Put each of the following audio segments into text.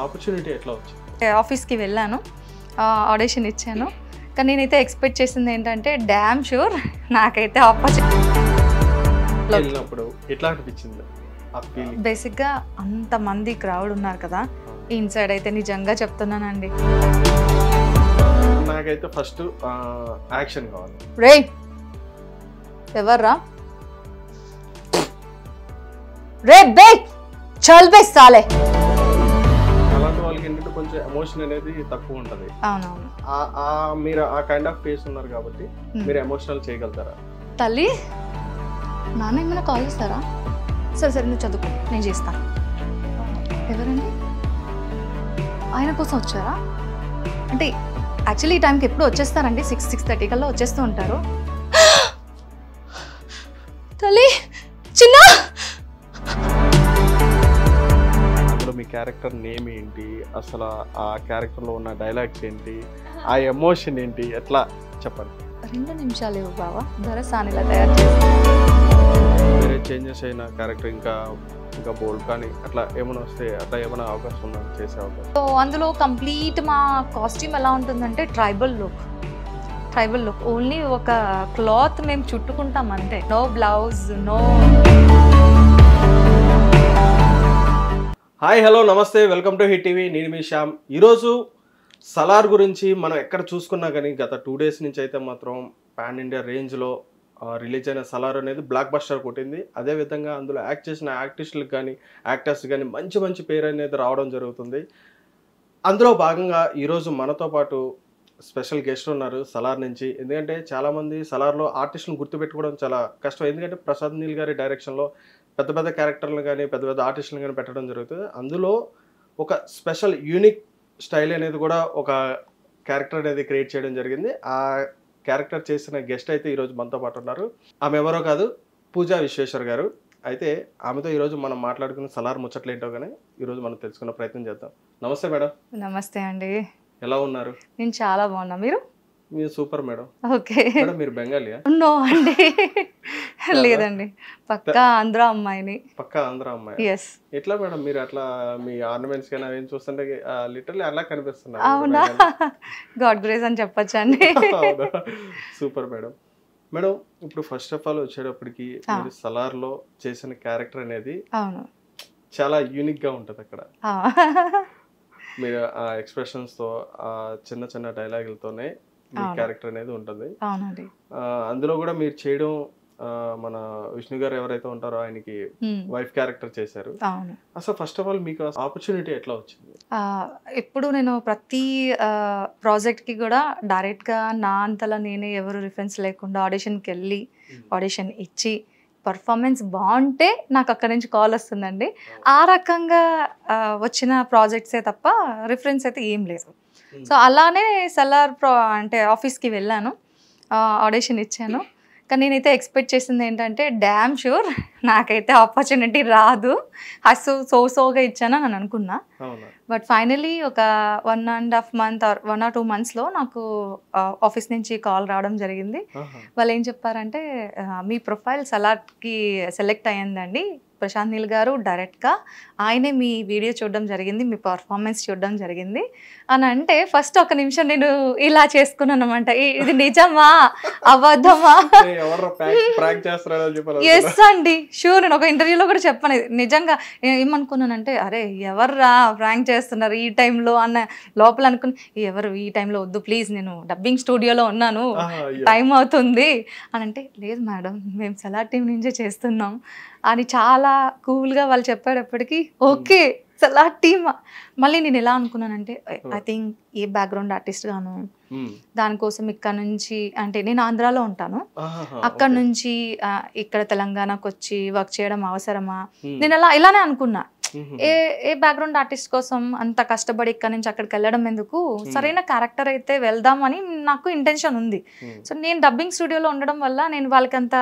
Opportunity ఎట్లా వచ్చింది? ఆఫీస్కి వెళ్ళాను, ఆడిషన్ ఇచ్చాను. కానీ నేనైతే ఎక్స్పెక్ట్ చేసింది ఏంటంటే డ్యామ్ షూర్ నాకైతే ఆపర్చునిటీ వెళ్ళినప్పుడు ఎట్లా అనిపించింది ఆ ఫీలింగ్? బేసిక్గా అంతమంది క్రౌడ్ ఉన్నారు కదా, ఇన్సైడ్ అయితే నిజంగా చెప్తున్నానండి. నాకైతే ఫస్ట్ యాక్షన్ కావాలి. రే ఎవర్రా రే బే చల్ బే సాలే. అలాంటి వాళ్ళకి ఏంటంటే కొంచెం ఎమోషన్ అనేది తక్కువ ఉంటుంది. అవునవును, మీరు ఆ కైండ్ ఆఫ్ ఫేస్ ఉన్నారు కాబట్టి మీరు ఎమోషనల్ చేయగలుగుతారా? తల్లి నాన్న ఏమైనా కాల్ చేస్తారా? సరే సరే నువ్వు చదువుకో, నేను చేస్తాను. ఎవరండి? ఆయన కోసం వచ్చారా? అంటే యాక్చువల్లీ ఈ టైంకి ఎప్పుడు వచ్చేస్తారండి, 6-6:30 కల్లా వచ్చేస్తూ ఉంటారు. తల్లి చిన్న అందులో మీ క్యారెక్టర్ నేమ్ ఏంటి, అసలు ఆ క్యారెక్టర్లో ఉన్న డైలాగ్స్ ఏంటి, ఆ ఎమోషన్ ఏంటి, ఎట్లా చెప్పండి. 2 నిమిషాలు ఇవ్వు బావా, దొరసానిలా తయారు చేసి. వేరే చేంజెస్ అయిన క్యారెక్టర్ ఇంకా బోల్డ్ కానీ అట్లా ఏమైనా వస్తే అట్లా ఏమైనా అవకాశం ఉందా చేసే అవకాశం? సో అందులో కంప్లీట్ మా కాస్ట్యూమ్ ఎలా ఉంటుందంటే ట్రైబల్ లుక్, ఓన్లీ ఒక క్లాత్ మేము చుట్టుకుంటాం అంతే, no blouse no. Hi hello నమస్తే, వెల్కమ్ టు హిట్ టీవీ. నేను మీ శ్యామ్. ఈరోజు సలార్ గురించి మనం ఎక్కడ చూసుకున్నా కానీ గత 2 days నుంచి అయితే మాత్రం పాన్ ఇండియా రేంజ్లో రిలీజ్ అయిన సలార్ అనేది బ్లాక్ బస్టర్ కొట్టింది. అదేవిధంగా అందులో యాక్ట్ చేసిన యాక్ట్రిస్టులకు కానీ యాక్టర్స్ కానీ మంచి పేరు అనేది రావడం జరుగుతుంది. అందులో భాగంగా ఈరోజు మనతో పాటు స్పెషల్ గెస్ట్ ఉన్నారు సలార్ నుంచి. ఎందుకంటే చాలామంది సలార్లో ఆర్టిస్టులను గుర్తుపెట్టుకోవడం చాలా కష్టం. ఎందుకంటే ప్రసాద్ నీల్ గారి డైరెక్షన్లో పెద్ద క్యారెక్టర్లు కానీ పెద్ద ఆర్టిస్టులను కానీ పెట్టడం జరుగుతుంది. అందులో ఒక స్పెషల్ యూనిక్ స్టైల్ అనేది కూడా ఒక క్యారెక్టర్ అనేది క్రియేట్ చేయడం జరిగింది. ఆ క్యారెక్టర్ చేసిన గెస్ట్ అయితే ఈరోజు మనతో పాటు ఉన్నారు. ఆమె ఎవరో కాదు, పూజా విశ్వేశ్వర్ గారు. అయితే ఆమెతో ఈరోజు మనం మాట్లాడుకున్న సలార్ ముచ్చట్లు ఏంటో కానీ ఈరోజు మనం తెలుసుకునే ప్రయత్నం చేద్దాం. నమస్తే మేడం. నమస్తే అండి, ఎలా ఉన్నారు? నేను చాలా బాగున్నా, మీరు? మీరు సూపర్ మేడం. ఓకే మేడం మీరు బెంగాలీయా? నో అండి, లేదండి, పక్కా ఆంధ్ర అమ్మాయిని. పక్కా ఆంధ్ర అమ్మాయి. ఎస్. ఎట్లా మేడం మీరు అట్లా మీ ఆర్నమెంట్స్ కానీ అవి చూస్తుంటే లిటరల్లీ అలా కనిపిస్తున్నారు. అవునా, గాడ్ గ్రేస్ అని చెప్పొచ్చు అండి. Super madam. మేడం ఇప్పుడు ఫస్ట్ ఆఫ్ ఆల్ వచ్చేటప్పటికి మీరు సలార్ లో చేసిన క్యారెక్టర్ అనేది అవును చాలా యూనిక్ గా ఉంటది. అక్కడ మీరు ఆ ఎక్స్ప్రెషన్స్ తో ఆ చిన్న డైలాగులతోనే మీ క్యారెక్టర్ అనేది ఉంటుంది. అవునండి. అందులో కూడా మీరు చేయడం మన విష్ణు గారు ఎవరైతే ఉంటారో ఆయనకి వైఫ్ క్యారెక్టర్ చేశారు. అసలు ఫస్ట్ ఆఫ్ ఆల్ మీకు ఆపర్చునిటీ ఎట్లా వచ్చింది? ఇప్పుడు నేను ప్రతి ప్రాజెక్ట్ కి కూడా డైరెక్ట్ గా నా అంతలా నేనే ఎవరు రిఫరెన్స్ లేకుండా ఆడిషన్కి వెళ్ళి ఆడిషన్ ఇచ్చి పర్ఫార్మెన్స్ బాగుంటే నాకు అక్కడి నుంచి కాల్ వస్తుందండి. ఆ రకంగా వచ్చిన ప్రాజెక్ట్సే తప్ప రిఫరెన్స్ అయితే ఏం లేదు. సో అలానే సలార్ అంటే ఆఫీస్కి వెళ్ళాను, ఆడిషన్ ఇచ్చాను. కానీ నేనైతే ఎక్స్పెక్ట్ చేసింది ఏంటంటే డ్యామ్ షూర్ నాకైతే ఆపర్చునిటీ రాదు, సోగా ఇచ్చాను అని అనుకున్నా. బట్ ఫైనలీ ఒక 1.5 month or 1 or 2 monthsలో నాకు ఆఫీస్ నుంచి కాల్ రావడం జరిగింది. వాళ్ళు ఏం చెప్పారంటే మీ ప్రొఫైల్ సలార్కి సెలెక్ట్ అయ్యిందండి, ప్రశాంత్ నీల్ గారు డైరెక్ట్గా ఆయనే మీ వీడియో చూడడం జరిగింది, మీ పర్ఫార్మెన్స్ చూడడం జరిగింది అని అంటే ఫస్ట్ ఒక నిమిషం నేను ఇలా చేసుకున్నాను అనమాట. ఇది నిజమా అబద్ధమా? ఎస్ అండి, షూర్. నేను ఒక ఇంటర్వ్యూలో కూడా చెప్పాను నిజంగా. ఏమనుకున్నానంటే అరే ఎవర్రా ప్రాంక్ చేస్తున్నారు ఈ టైంలో అన్న లోపల అనుకుని, ఎవరు ఈ టైంలో వద్దు ప్లీజ్, నేను డబ్బింగ్ స్టూడియోలో ఉన్నాను, టైం అవుతుంది అని అంటే, లేదు మేడం మేము సలార్ టీం నుంచే చేస్తున్నాం అని చాలా కూల్గా వాళ్ళు చెప్పేటప్పటికి ఓకే సలార్ టీమ్. మళ్ళీ నేను ఎలా అనుకున్నానంటే I think a background artist గాను దానికోసం ఇక్కడ నుంచి, అంటే నేను ఆంధ్రాలో ఉంటాను, అక్కడ నుంచి ఇక్కడ తెలంగాణకు వచ్చి వర్క్ చేయడం అవసరమా, నేను ఇలానే అనుకున్నా. ఏ బ్యాక్గ్రౌండ్ ఆర్టిస్ట్ కోసం అంత కష్టపడి ఇక్కడ నుంచి అక్కడికి వెళ్ళడం ఎందుకు, సరైన క్యారెక్టర్ అయితే వెళ్దామని నాకు ఇంటెన్షన్ ఉంది. సో నేను డబ్బింగ్ స్టూడియోలో ఉండడం వల్ల నేను వాళ్ళకి అంత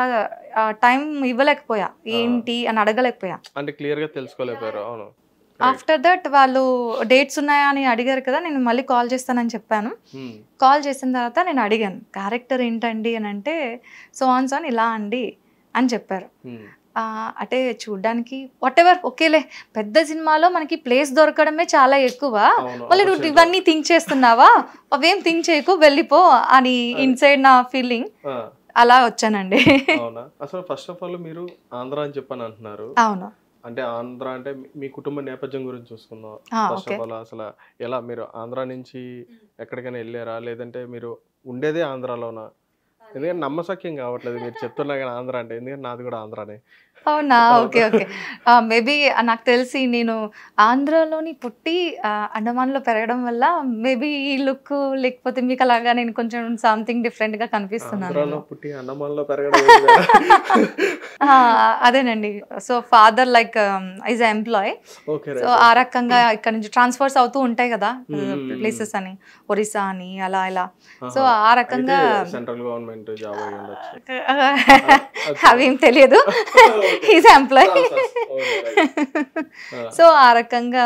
టైం ఇవ్వలేకపోయా, ఏంటి అని అడగలేకపోయా, అంటే క్లియర్ గా తెలుసుకోలేకపోయారు. అవును. ఆఫ్టర్ దట్ వాళ్ళు డేట్స్ ఉన్నాయా అని అడిగారు కదా, నేను మళ్ళీ కాల్ చేస్తానని చెప్పాను. కాల్ చేసిన తర్వాత నేను అడిగాను క్యారెక్టర్ ఏంటండి అని అంటే, సో ఆన్ ఇలా అండి అని చెప్పారు. అంటే చూడ్డానికి వాట్ ఎవర్ ఓకేలే, పెద్ద సినిమాలో మనకి ప్లేస్ దొరకడమే చాలా ఎక్కువ, మళ్ళీ నువ్వు ఇవన్నీ థింక్ చేస్తున్నావా, అవేం థింక్ చేయకు వెళ్ళిపో అని ఇన్సైడ్ నా ఫీలింగ్. అలా వచ్చానండి. అవునా? అసలు ఫస్ట్ ఆఫ్ ఆల్ మీరు ఆంధ్ర అని చెప్పని అంటున్నారు. అవును. అంటే ఆంధ్ర అంటే మీ కుటుంబ నేపథ్యం గురించి చూసుకుందాం. ఫస్ట్ ఆఫ్ ఆల్ అసలు ఎలా మీరు ఆంధ్ర నుంచి ఎక్కడికైనా వెళ్ళారా, లేదంటే మీరు ఉండేదే ఆంధ్రాలోనా? ఎందుకంటే నమ్మశక్యం కావట్లేదు మీరు చెప్తున్నా కానీ ఆంధ్ర అంటే, ఎందుకంటే నాది కూడా ఆంధ్రానే. అవునా? Okay okay. మేబీ నాకు తెలిసి నేను ఆంధ్రాలోని పుట్టి అండమాన్లో పెరగడం వల్ల మేబీ ఈ లుక్, లేకపోతే మీకు అలాగా నేను కొంచెం సంథింగ్ డిఫరెంట్ గా కనిపిస్తున్నాను. ఆంధ్రాలో పుట్టి అండమాన్లో పెరగడం అదేనండి. So father like is employee. So ఆ రకంగా ఇక్కడ నుంచి ట్రాన్స్ఫర్స్ అవుతూ ఉంటాయి కదా ప్లేసెస్ అని, ఒరిస్సా అని అలా ఇలా. సో ఆ రకంగా సెంట్రల్ గవర్నమెంట్ జాబ్ అయ్యి ఉండొచ్చు. అవేం తెలియదు. Is employee. సో ఆ రకంగా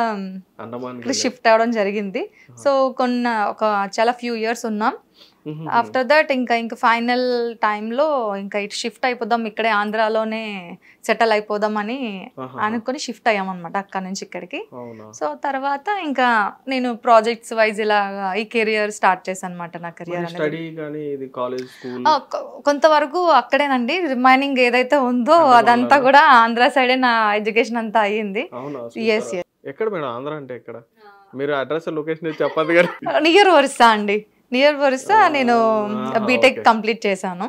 షిఫ్ట్ అవడం జరిగింది. సో ఒక చాలా ఫ్యూ ఇయర్స్ ఉన్నాం. ఆఫ్టర్ దట్ ఇంకా ఫైనల్ టైంలో ఇంకా ఇటు షిఫ్ట్ అయిపోదాం, ఇక్కడే ఆంధ్రాలోనే సెటిల్ అయిపోదాం అని అనుకుని షిఫ్ట్ అయ్యాం అనమాట అక్కడ నుంచి ఇక్కడికి. సో తర్వాత ఇంకా నేను ప్రాజెక్ట్స్ వైజ్ ఇలా ఈ కెరియర్ స్టార్ట్ చేశాను అనమాట. నా కెరియర్ కొంతవరకు అక్కడేనండి. రిమైనింగ్ ఏదైతే ఉందో అదంతా కూడా ఆంధ్ర సైడే నా ఎడ్యుకేషన్ అంతా అయ్యింది. ఎస్. ఎక్కడ మేడం ఆంధ్ర అంటే ఎక్కడ? మీరు అడ్రస్ లొకేషన్ చెప్పదు కదా. నియర్ ఒరిస్సా అండి. నియర్ ఒరిస్సా నేను బీటెక్ కంప్లీట్ చేశాను.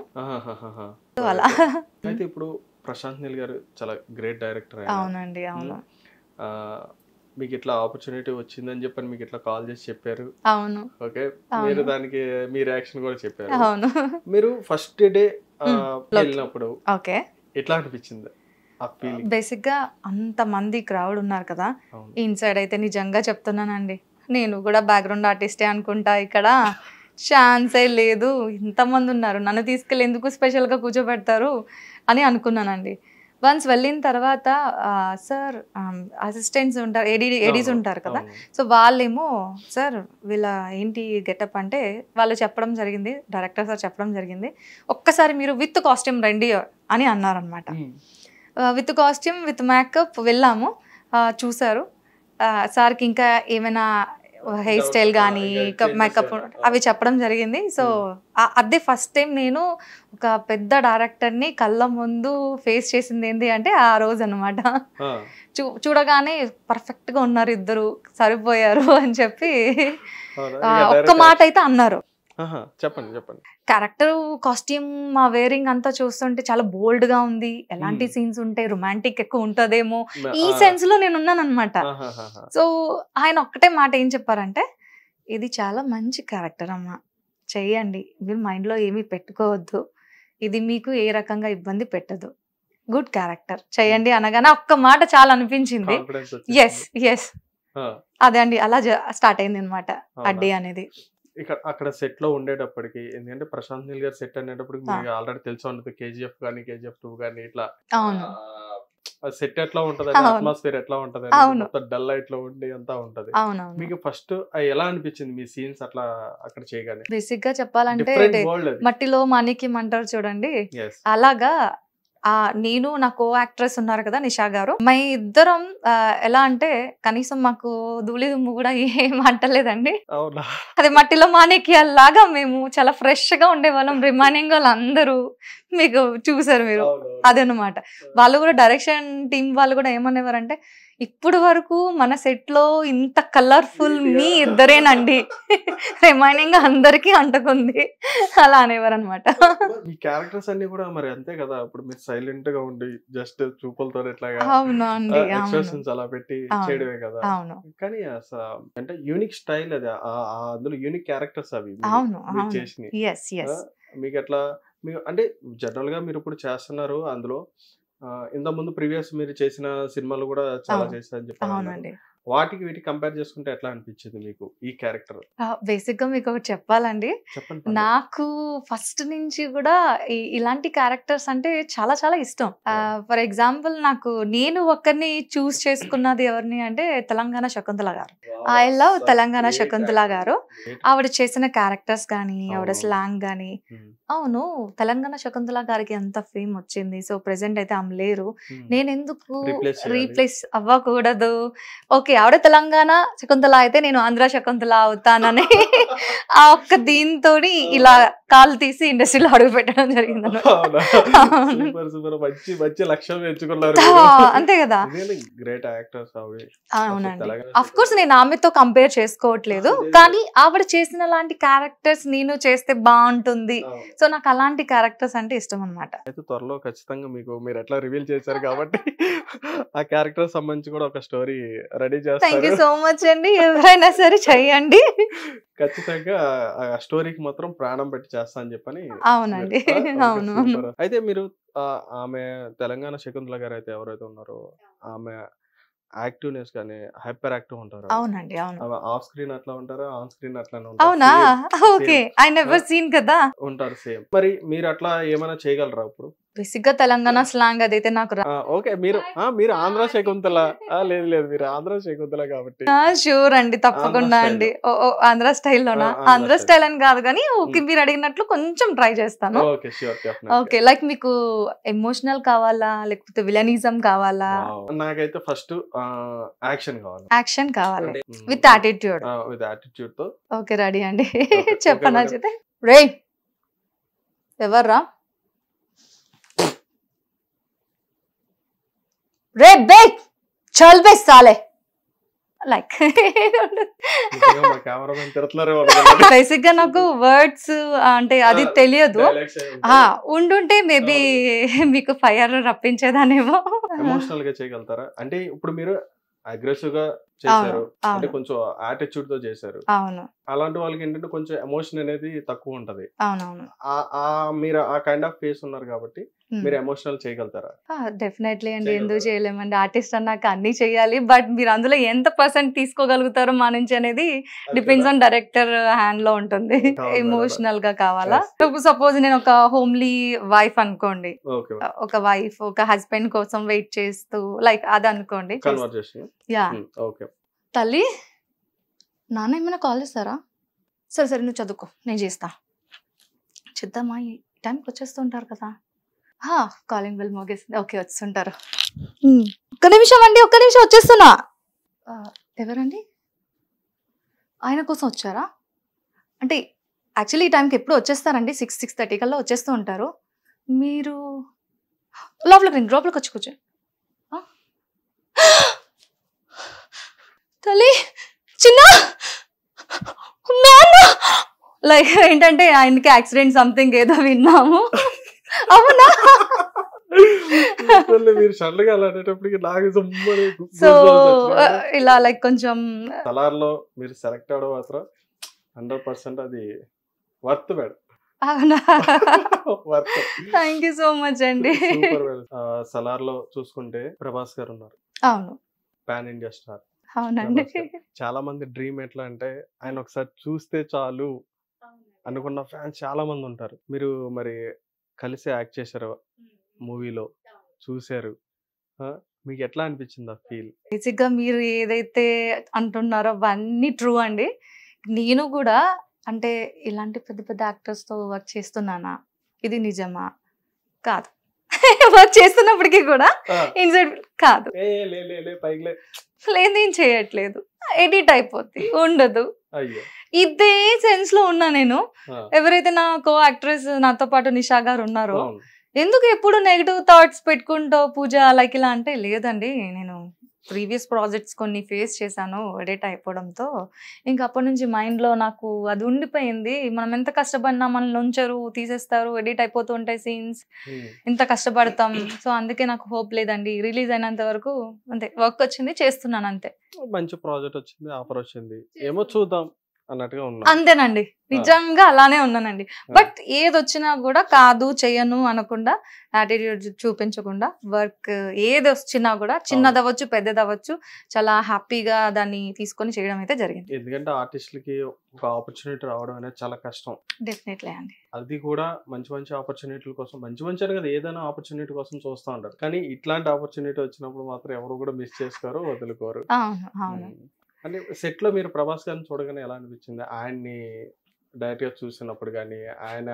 అలా అయితే ఇప్పుడు ప్రశాంత్ నీల్ గారు చాలా గ్రేట్ డైరెక్టర్. అవునండి. అవును. మీకు ఇట్లా ఆపర్చునిటీ వచ్చిందని చెప్పని మీకు ఇట్లా కాల్ చేసి చెప్పారు. అవును. ఓకే, మీరు దానికి మీ రియాక్షన్ కూడా చెప్పారు. అవును. మీరు ఫస్ట్ డే వెళ్ళినప్పుడు ఓకే ఎట్లా అనిపించింది? బేసిక్ గా అంత మంది క్రౌడ్ ఉన్నారు కదా, ఇన్సైడ్ అయితే నిజంగా చెప్తున్నానండి, నేను కూడా బ్యాక్గ్రౌండ్ ఆర్టిస్టే అనుకుంటా, ఇక్కడ ఛాన్సే లేదు, ఇంతమంది ఉన్నారు, నన్ను తీసుకెళ్ళి ఎందుకు స్పెషల్గా కూర్చోబెడతారు అని అనుకున్నానండి. వన్స్ వెళ్ళిన తర్వాత సార్ అసిస్టెంట్స్ ఉంటారు, ఏడీస్ ఉంటారు కదా, సో వాళ్ళేమో సార్ వీళ్ళ ఏంటి గెటప్ అంటే వాళ్ళు చెప్పడం జరిగింది, డైరెక్టర్ సార్ చెప్పడం జరిగింది, ఒక్కసారి మీరు విత్ కాస్ట్యూమ్ రండి అని అన్నారనమాట. విత్ కాస్ట్యూమ్ విత్ మేకప్ వెళ్ళాము, చూసారు సార్కి ఇంకా ఏమైనా హెయిర్ స్టైల్ కానీ మేకప్ అవి చెప్పడం జరిగింది. సో అదే ఫస్ట్ టైం నేను ఒక పెద్ద డైరెక్టర్ని కళ్ళ ముందు ఫేస్ చేసింది ఏంటి అంటే ఆ రోజు అనమాట. చూడగానే పర్ఫెక్ట్గా ఉన్నారు ఇద్దరు, సరిపోయారు అని చెప్పి ఒక్క మాట అయితే అన్నారు. చెప్పండి చెప్పండి. క్యారెక్టర్ కాస్ట్యూమ్ మా వేరింగ్ అంతా చూస్తుంటే చాలా బోల్డ్ గా ఉంది, ఎలాంటి సీన్స్ ఉంటాయి, రొమాంటిక్ ఎక్కువ ఉంటదేమో ఈ సెన్స్ లో నేను ఉన్నాను అనమాట. సో ఆయన ఒక్కటే మాట ఏం చెప్పారంటే, ఇది చాలా మంచి క్యారెక్టర్ అమ్మా, చెయ్యండి, మీరు మైండ్ లో ఏమీ పెట్టుకోవద్దు, ఇది మీకు ఏ రకంగా ఇబ్బంది పెట్టదు, గుడ్ క్యారెక్టర్ చెయ్యండి అనగానే ఒక్క మాట చాలా అనిపించింది. ఎస్ ఎస్ అదే అండి, అలా స్టార్ట్ అయింది అనమాట అడ్డీ అనేది. అక్కడ సెట్ లో ఉండేటప్పటికి, ఎందుకంటే ప్రశాంత్ నీల్ గారు సెట్ అనేటప్పటికి మీకు ఆల్రెడీ తెలిసి ఉంటుంది, కేజీఎఫ్ కానీ KGF 2 కానీ ఇట్లా సెట్ ఎట్లా ఉంటది, అట్మాస్ఫియర్ ఎట్లా ఉంటది, డల్ లైట్ లో ఉండి అంతా ఉంటది. మీకు ఫస్ట్ ఎలా అనిపించింది మీ సీన్స్ అట్లా అక్కడ చేయగానే? బేసిక్ గా చెప్పాలంటే మట్టిలో మాణిక్యం అంటారు చూడండి, అలాగా నేను నా కో యాక్ట్రెస్ ఉన్నారు కదా నిషా గారు, మా ఇద్దరం ఎలా అంటే కనీసం మాకు ధూళి దుమ్ము కూడా ఏం అంటలేదండి. అది మట్టిలో మాణిక్యాల్లాగా మేము చాలా ఫ్రెష్ గా ఉండేవాళ్ళం. రిమైనింగ్ వాళ్ళందరూ మీకు చూసారు మీరు, అదనమాట. వాళ్ళు కూడా డైరెక్షన్ టీం వాళ్ళు కూడా ఏమనేవారంటే, ఇప్పుడు వరకు మన సెట్ లో ఇంత కలర్ఫుల్ మీ ఇద్దరేనండి, రిమైనింగ్ అందరికి అంటుకుంది అలా అనేవారు అనమాట. మీ క్యారెక్టర్స్ అన్ని కూడా మరి అంతే కదా, ఇప్పుడు మీరు సైలెంట్ గా ఉండి జస్ట్ చూపులతో ఎట్లాగా ఎక్స్ప్రెషన్స్ అలా పెట్టి చేయడమే కదా. కానీ అంటే యూనిక్ స్టైల్ అది, అందులో యూనిక్ క్యారెక్టర్స్ అవి చేసినాయి. మీకు ఎట్లా మీకు అంటే జనరల్ గా మీరు ఇప్పుడు చేస్తున్నారు, అందులో ఇంత ముందు ప్రీవియస్ మీరు చేసిన సినిమాలు కూడా చాలా చేశారని చెప్పారు. వాటికి వీటికి కంపేర్ చేసుకుంటే ఎట్లా అనిపించింది మీకు ఈ క్యారెక్టర్? బేసిక్ గా మీకు ఒకటి చెప్పాలండి. చెప్పండి పర్లేదు. నాకు ఫస్ట్ నుంచి కూడా ఇలాంటి క్యారెక్టర్స్ అంటే చాలా చాలా ఇష్టం. ఫర్ ఎగ్జాంపుల్ నేను ఒక్కరిని చూస్ చేసుకున్నది ఎవరిని అంటే తెలంగాణ శకుంతల గారు. ఐ లవ్ తెలంగాణ శకుంతల గారు. ఆవిడ చేసిన క్యారెక్టర్స్ కానీ ఆవిడ స్లాంగ్ కానీ అవును తెలంగాణ శకుంతల గారికి ఎంత ఫేమ్ వచ్చింది. సో ప్రెసెంట్ అయితే ఆమె లేరు. నేను ఎందుకు రీప్లేస్ అవ్వకూడదు? ఓకే ఆవిడ తెలంగాణ శకుంతల అయితే నేను ఆంధ్ర శకుంతల అవుతానని ఆ ఒక్క దీంతో ఇలా కాలు తీసి ఇండస్ట్రీలో అడుగు పెట్టడం జరిగింది. మంచి లక్ష్యం ఎంచుకున్నారు. అంతే కదా. గ్రేట్ యాక్టర్స్ ఆవిడ. అవునండి. అఫ్ కోర్స్ నేను ఆమెతో కంపేర్ చేసుకోవట్లేదు, కానీ ఆవిడ చేసిన లాంటి క్యారెక్టర్స్ నేను చేస్తే బాగుంటుంది. సో నాకు అలాంటి క్యారెక్టర్స్ అంటే ఇష్టం అన్నమాట. అయితే త్వరలో ఖచ్చితంగా మీరు ఎట్లా రివీల్ చేశారు కాబట్టి ఆ క్యారెక్టర్ సంబంధించి కూడా ఒక స్టోరీ రెడీ చేస్తారు. థ్యాంక్ యూ సో మచ్ అండి. ఎవరైనా సరే చెయ్యండి. ఖచ్చితంగా ఆ స్టోరీకి మాత్రం ప్రాణం పెట్టి చేస్తా అని చెప్పని. అవునండి. అవును. అయితే మీరు ఆమె తెలంగాణ శకుంతల గారు అయితే ఎవరైతే ఉన్నారో ఆమె యాక్టివ్నెస్ కానీ హైపర్ యాక్టివ్ ఉంటారు. అవునండి. అవును. ఆఫ్ స్క్రీన్ అట్లా ఉంటారు, ఆన్ స్క్రీన్ అట్లానే అవునా? ఓకే. ఐ నెవర్ సీన్ కదా. ఉంటారు సేమ్. మరి మీరు అట్లా ఏమైనా చేయగలరా ఇప్పుడు? బేసిక్ గా తెలంగాణ స్లాంగ్ అదైతే నాకు ఓకే. మీరు ఆంధ్ర శకుంతల? లేదు మీరు ఆంధ్ర శకుంతల కాబట్టి షూర్ అండి, తప్పకుండా అండి. ఆంధ్ర స్టైల్లోనా? ఆంధ్ర స్టైల్ అని కాదు కానీ ఓకే మీరు అడిగినట్లు కొంచెం ట్రై చేస్తాను. ఓకే లైక్ మీకు ఎమోషనల్ కావాలా లేకపోతే విలనిజం కావాలా? నాకైతే ఫస్ట్ యాక్షన్ కావాలి. యాక్షన్ కావాలి విత్ యాటిట్యూడ్. తో ఓకే రెడీ అండి. చెప్పనా చేతే రే ఎవర్రా? రే బేక్ చల్ బే సాలే లైక్ బేసిక్ గా నాకు వర్డ్స్ అంటే అది తెలియదు. ఉండుంటే మేబీ మీకు ఫైర్ రప్పించేదానేమో. ఎమోషనల్ గా చేయగలుగుతారా? అంటే ఇప్పుడు మీరు అగ్రెసివ్ గా చేశారు అంటే కొంచెం యాటిట్యూడ్ తో చేశారు. అవును. అలాంటి వాళ్ళకి ఏంటంటే కొంచెం ఎమోషన్ అనేది తక్కువ ఉంటది. అవునవును. మీరు ఆ కైండ్ ఆఫ్ ఫేస్ ఉన్నారు కాబట్టి మీరు ఎమోషనల్ చేయగలుగుతారా? డెఫినెట్లీ అండి. ఎందుకు చేయలేమండి? ఆర్టిస్ట్ అన్నాక అన్ని చేయాలి. బట్ మీరు అందులో ఎంత పర్సెంట్ తీసుకోగలుగుతారో మా నుంచి అనేది డిపెండ్స్ ఆన్ డైరెక్టర్ హ్యాండ్ లో ఉంటుంది. ఎమోషనల్ గా కావాలా? సపోజ్ నేను ఒక హోమ్లీ వైఫ్ అనుకోండి, ఒక వైఫ్ ఒక హస్బెండ్ కోసం వెయిట్ చేస్తూ లైక్ అది అనుకోండి. యా తల్లి నాన్న ఏమైనా కాల్ చేస్తారా? సరే సరే నువ్వు చదువుకో నేను చేస్తా. చేద్దామా? ఈ టైంకి వచ్చేస్తుంటారు కదా. Calling bell మోగేసింది. ఓకే వస్తుంటారు. ఒక్క నిమిషం అండి, ఒక్క నిమిషం వచ్చేస్తున్నా. ఎవరండి? ఆయన కోసం వచ్చారా? అంటే యాక్చువల్లీ ఈ టైంకి ఎప్పుడు వచ్చేస్తారండి? 6:30 కల్లా వచ్చేస్తూ ఉంటారు. మీరు లోపలికి వచ్చి కూర్చో. తల్లి చిన్న లైక్ ఏంటంటే ఆయనకి యాక్సిడెంట్ సంథింగ్ ఏదో విన్నాము. అవునా? సో ఇలా లైక్ కొంచెం సలార్లో మీరు సెలెక్ట్ అవడం మాత్రం 100% అది వర్త్ మేడం. అవునా? థ్యాంక్ యూ సో మచ్ అండి. సలార్లో చూసుకుంటే ప్రభాస్ గారు ఉన్నారు. అవును. Pan India star. అవునండి. చాలా మంది డ్రీమ్ ఎట్లా అంటే ఆయన ఒకసారి చూస్తే చాలు అనుకున్న ఫ్యాన్స్ చాలా మంది ఉంటారు. మీరు మరి కలిసి యాక్ట్ చేశారు మూవీలో, చూశారు, మీకు ఎట్లా అనిపించింది ఆ ఫీల్? బేసిక్ గా మీరు ఏదైతే అంటున్నారో అవన్నీ ట్రూ అండి. నేను కూడా అంటే ఇలాంటి పెద్ద పెద్ద యాక్టర్స్ తో వర్క్ చేస్తున్నానా, ఇది నిజమా కాదు. వర్క్ చేస్తున్నప్పటికీ కూడా ఇన్సైడ్ కాదు, లేదు ఏం చేయట్లేదు, ఎడిట్ అయిపోద్ది ఉండదు. ఇదే సెన్స్ లో ఉన్నా నేను. ఎవరైతే నా కో యాక్ట్రెస్ నాతో పాటు నిషా గారు ఉన్నారో, ఎందుకు ఎప్పుడు నెగిటివ్ థాట్స్ పెట్టుకుంటూ పూజ లైక్ ఇలా అంటే, లేదండి నేను ప్రీవియస్ ప్రాజెక్ట్స్ కొన్ని ఫేస్ చేశాను ఎడిట్ అయిపోవడంతో, ఇంకా అప్పటి నుంచి మైండ్లో నాకు అది ఉండిపోయింది. మనం ఎంత కష్టపడినా మనల్ని ఉంచరు, తీసేస్తారు, ఎడిట్ అయిపోతూ ఉంటాయి సీన్స్, ఇంత కష్టపడతాం. సో అందుకే నాకు హోప్ లేదండి, రిలీజ్ అయినంత వరకు అంతే, వర్క్ వచ్చింది చేస్తున్నాను అంతే. మంచి ప్రాజెక్ట్ వచ్చింది, ఆఫర్ వచ్చింది, ఏమో చూద్దాం అన్నట్టుగా ఉన్నా. అంతేనండి, నిజంగా అలానే ఉన్నానండి. బట్ ఏది వచ్చినా కూడా కాదు చెయ్యను అనకుండా, యాటిట్యూడ్ చూపించకుండా, వర్క్ ఏది వచ్చినా కూడా చిన్నదవ్వచ్చు పెద్దదవ్వచ్చు చాలా హ్యాపీగా దాన్ని తీసుకొని చేయడం అయితే జరిగింది. ఎందుకంటే ఆర్టిస్టులకి ఒక ఆపర్చునిటీ రావడం అనేది చాలా కష్టం. డెఫినెట్లీ అండి. అది కూడా మంచి మంచి ఆపర్చునిటీల కోసం, మంచి మంచి అని కదా, ఏదైనా ఆపర్చునిటీ కోసం చూస్తూ ఉంటారు. కానీ ఇట్లాంటి ఆపర్చునిటీ వచ్చినప్పుడు మాత్రం ఎవరు కూడా మిస్ చేసుకోరు, వదులుకోరు. అవును, అవును. అంటే సెట్ లో మీరు ప్రభాస్ గారిని చూడగానే ఎలా అనిపించింది? ఆయన్ని డైరెక్ట్ గా చూసినప్పుడు కానీ, ఆయన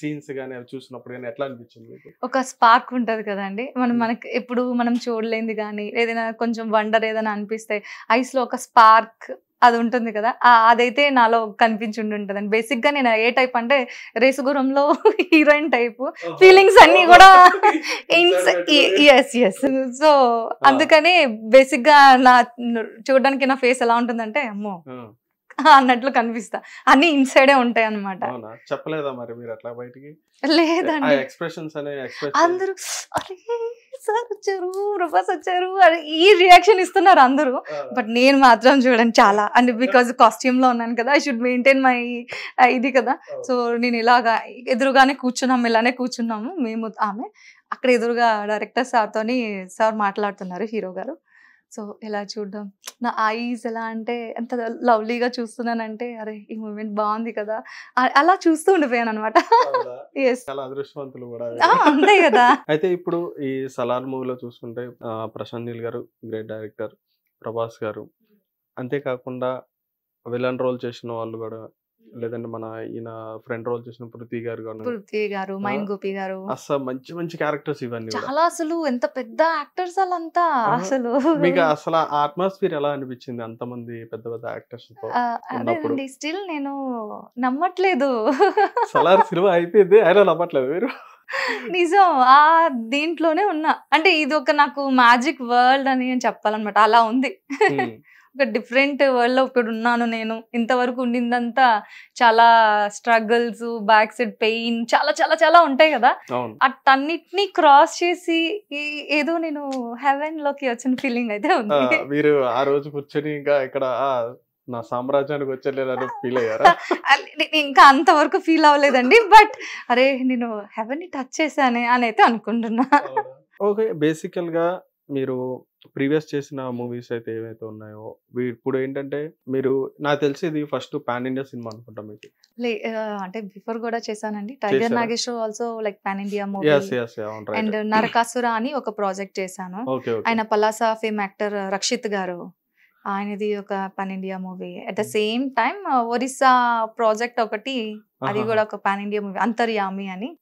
సీన్స్ కానీ అవి చూసినప్పుడు కానీ ఎట్లా అనిపించింది మీకు? ఒక స్పార్క్ ఉంటది కదండి, మనకి ఎప్పుడు మనం చూడలేంది కానీ ఏదైనా కొంచెం వండర్ ఏదైనా అనిపిస్తే ఐస్ లో ఒక స్పార్క్ అది ఉంటుంది కదా, అదైతే నాలో కనిపించుంటుంటదండి. బేసిక్ గా నేను ఏ టైప్ అంటే రేసుగురంలో హీరోయిన్ టైప్ ఫీలింగ్స్ అన్ని కూడా ఎస్. సో అందుకని బేసిక్ గా నా చూడడానికి నా ఫేస్ ఎలా ఉంటుందంటే అమ్మో అన్నట్లు కనిపిస్తా, అన్ని ఇన్సైడే ఉంటాయి అన్నమాట. చెప్పలేదా మరి మీరు అట్లా బయటికి? లేదండి, ఎక్స్ప్రెషన్స్ అందరూ అరే సార్ వచ్చారు, ప్రభాస్ వచ్చారు అని ఈ రియాక్షన్ ఇస్తున్నారు అందరూ. బట్ నేను మాత్రం చూడండి చాలా అంటే బికాజ్ కాస్ట్యూమ్ లో ఉన్నాను కదా, ఐ షుడ్ మెయింటైన్ మై ఇది కదా. సో నేను ఇలాగా ఎదురుగానే కూర్చున్నాము, ఇలానే కూర్చున్నాము మేము, ఆమె అక్కడ ఎదురుగా డైరెక్టర్ సార్తోని సార్ మాట్లాడుతున్నారు, హీరో గారు. సో ఇలా చూడడం, నా ఐస్ ఎలా అంటే ఎంత లవ్లీగా చూస్తున్నానంటే అరే ఈ మూమెంట్ బాగుంది కదా, అలా చూస్తూ ఉండిపోయాను అనమాట. చాలా అదృష్టవంతులు కూడా. అంతే కదా. అయితే ఇప్పుడు ఈ సలార్ మూవీలో చూసుకుంటే ప్రశాంత్ నీల్ గారు గ్రేట్ డైరెక్టర్, ప్రభాస్ గారు, అంతేకాకుండా విలన్ రోల్ చేసిన వాళ్ళు కూడా, లేదంటే మన ఈయన ఫ్రెండ్ రోల్ చేసిన పృథ్వీ గారు, మైన్ గోపి గారు, అసలు మంచి మంచి క్యారెక్టర్స్ ఇవన్నీ చాలా. అసలు ఎంత పెద్ద యాక్టర్స్ వాళ్ళంతా. అసలు మీకు అసలు ఆ అట్మాస్ఫియర్ ఎలా అనిపించింది అంతమంది పెద్ద పెద్ద యాక్టర్స్ తో ఉన్నప్పుడు? స్టిల్ నేను నమ్మట్లేదు. సలార్ సినిమా అయిపోయింది అయినా నమ్మట్లేదు మీరు? నిజం, ఆ దీంట్లోనే ఉన్నా. అంటే ఇది ఒక నాకు మ్యాజిక్ వరల్డ్ అని చెప్పాలన్నమాట, అలా ఉంది. ఒక డిఫరెంట్ వరల్డ్ లో ఇప్పుడు ఉన్నాను నేను. ఇంతవరకు ఉండిందంతా చాలా స్ట్రగుల్స్, బ్యాక్ సైడ్ పెయిన్, చాలా చాలా చాలా ఉంటాయి కదా, అటన్నిటిని క్రాస్ చేసి ఏదో నేను హెవెన్ లోకి వచ్చిన ఫీలింగ్ అయితే ఉంది. మీరు ఆ రోజు కూర్చొని ఇంకా ఇక్కడ నా సామ్రాజ్యానికి వచ్చేలేదని ఫీల్ అయ్యారా? ఇంకా అంతవరకు ఫీల్ అవ్వలేదండి, బట్ అరే నేను హెవెన్ ని టచ్ చేశానే అని అయితే అనుకుంటున్నా. ఓకే, బేసికల్ గా మీరు ప్రీవియస్ చేసిన మూవీస్ అయితే ఏవైతే ఉన్నాయో, ఇప్పుడు ఏంటంటే మీరు, నాకు తెలిసి ఇది ఫస్ట్ పాన్ ఇండియా సినిమా అనుకుంటా మీకు. అంటే బిఫోర్ కూడా చేశానండి, tiger Nageswar also like pan India movie. And Narakasura అని ఒక ప్రాజెక్ట్ చేశాను. ఆయన పలాస ఫేమ్ యాక్టర్ రక్షిత్ గారు, ఆయనది ఒక pan India movie. At the same time Orissa project ఒకటి, అది కూడా ఒక పాన్ ఇండియా మూవీ, అంతర్యామి అని.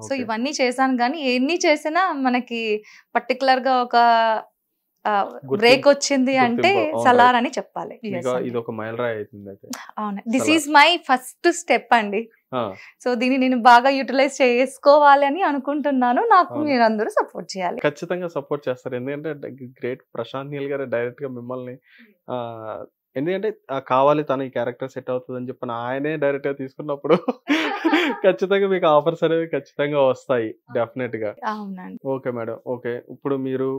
సో ఇవన్నీ చేశాను, కానీ ఎన్ని చేసినా మనకి పర్టికులర్ గా ఒక బ్రేక్ వచ్చింది అంటే సలార్ అని చెప్పాలి. అవును, this is my first step అండి. సో దీన్ని నేను బాగా యూటిలైజ్ చేసుకోవాలి అని అనుకుంటున్నాను. నాకు మీరు అందరూ సపోర్ట్ చేయాలి. ఖచ్చితంగా సపోర్ట్ చేస్తారు, ఎందుకంటే గ్రేట్ ప్రశాంత్ నీల్ గారు డైరెక్ట్ గా మిమ్మల్ని, ఎందుకంటే కావాలి తన ఈ క్యారెక్టర్ సెట్ అవుతుంది అని చెప్పిన ఆయనే డైరెక్ట్ గా తీసుకున్నప్పుడు ఖచ్చితంగా మీకు ఆఫర్స్ అనేవి ఖచ్చితంగా వస్తాయి డెఫినెట్ గా. అవునండి. Okay madam, okay. ఇప్పుడు మీరు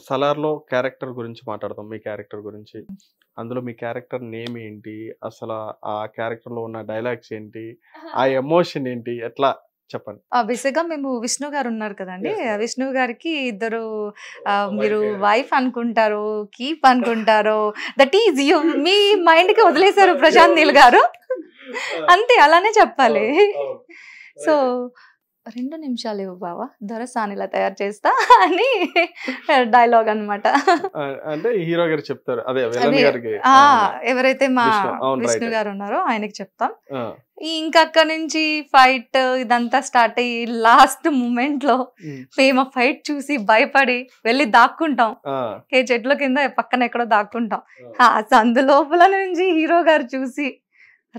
సలార్ లో క్యారెక్టర్ గురించి మాట్లాడదాం, మీ క్యారెక్టర్ గురించి. అందులో మీ క్యారెక్టర్ నేమ్ ఏంటి, అసలు ఆ క్యారెక్టర్ లో ఉన్న డైలాగ్స్ ఏంటి, ఆ ఎమోషన్ ఏంటి, ఎట్లా చెప్పండి. బేసిక్ గా మేము విష్ణు గారు ఉన్నారు కదండి, విష్ణు గారికి ఇద్దరు మీరు వైఫ్ అనుకుంటారు, కీప్ అనుకుంటారు, that is you, me mind కి వదిలేశారు ప్రశాంత్ నీల్ గారు, అంతే, అలానే చెప్పాలి. సో 2 నిమిషాలు ఇవ్వు బావా, దొరసాని ఇలా తయారు చేస్తా అని డైలాగ్ అన్నమాట. అంటే హీరో గారు చెప్తారు, అదే ఎవరైతే మా విష్ణు గారు ఉన్నారో ఆయనకి చెప్తాం. ఇంకా అక్కడ నుంచి ఫైట్ ఇదంతా స్టార్ట్ అయ్యి లాస్ట్ మూమెంట్ లో మేము ఫైట్ చూసి భయపడి వెళ్ళి దాక్కుంటాం, ఏ చెట్ల కింద పక్కన ఎక్కడో దాక్కుంటాం. సందు లోపల నుంచి హీరో గారు చూసి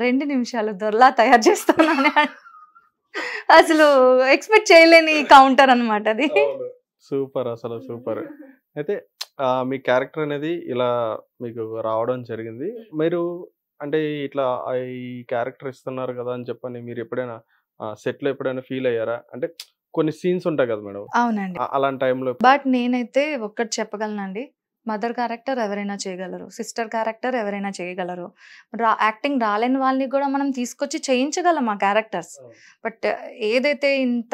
2 నిమిషాలు దొరలా తయారు చేస్తానని అసలు ఎక్స్పెక్ట్ చేయలేని కౌంటర్ అన్నమాట అది. సూపర్, అసలు సూపర్. అయితే మీ క్యారెక్టర్ అనేది ఇలా మీకు రావడం జరిగింది. మీరు అంటే ఇట్లా ఈ క్యారెక్టర్ ఇస్తున్నారు కదా అని చెప్పని మీరు ఎప్పుడైనా సెట్ లో ఎప్పుడైనా ఫీల్ అయ్యారా? అంటే కొన్ని సీన్స్ ఉంటాయి కదా మేడం. అవునండి, అలాంటి టైంలో. బట్ నేనైతే ఒక్కటి చెప్పగలనండి, మదర్ క్యారెక్టర్ ఎవరైనా చేయగలరు, సిస్టర్ క్యారెక్టర్ ఎవరైనా చేయగలరు. యాక్టింగ్ రాలేని వాళ్ళని కూడా మనం తీసుకొచ్చి చేయించగలం ఆ క్యారెక్టర్స్. బట్ ఏదైతే ఇంత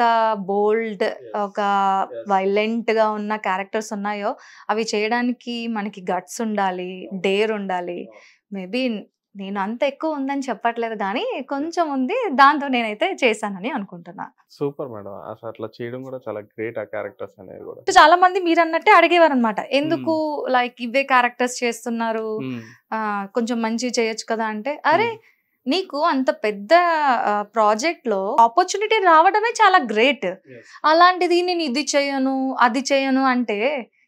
బోల్డ్, ఒక వైలెంట్గా ఉన్న క్యారెక్టర్స్ ఉన్నాయో అవి చేయడానికి మనకి గట్స్ ఉండాలి, డేర్ ఉండాలి. మేబీ నేను అంత ఎక్కువ ఉందని చెప్పట్లేదు కానీ కొంచెం ఉంది, దాంతో నేనైతే చేశానని అనుకుంటున్నా. సూపర్ మేడం, అసలు అట్లా చేయడం కూడా చాలా గ్రేట్, ఆ క్యారెక్టర్స్ అనేవి కూడా. చాలా మంది మీరు అన్నట్టే అడిగేవారు అనమాట, ఎందుకు లైక్ ఇవే క్యారెక్టర్స్ చేస్తున్నారు, కొంచెం మంచి చేయొచ్చు కదా అంటే, అరే నీకు అంత పెద్ద ప్రాజెక్ట్ లో ఆపర్చునిటీ రావడమే చాలా గ్రేట్. అలాంటిది నేను ఇది చేయను అది చేయను అంటే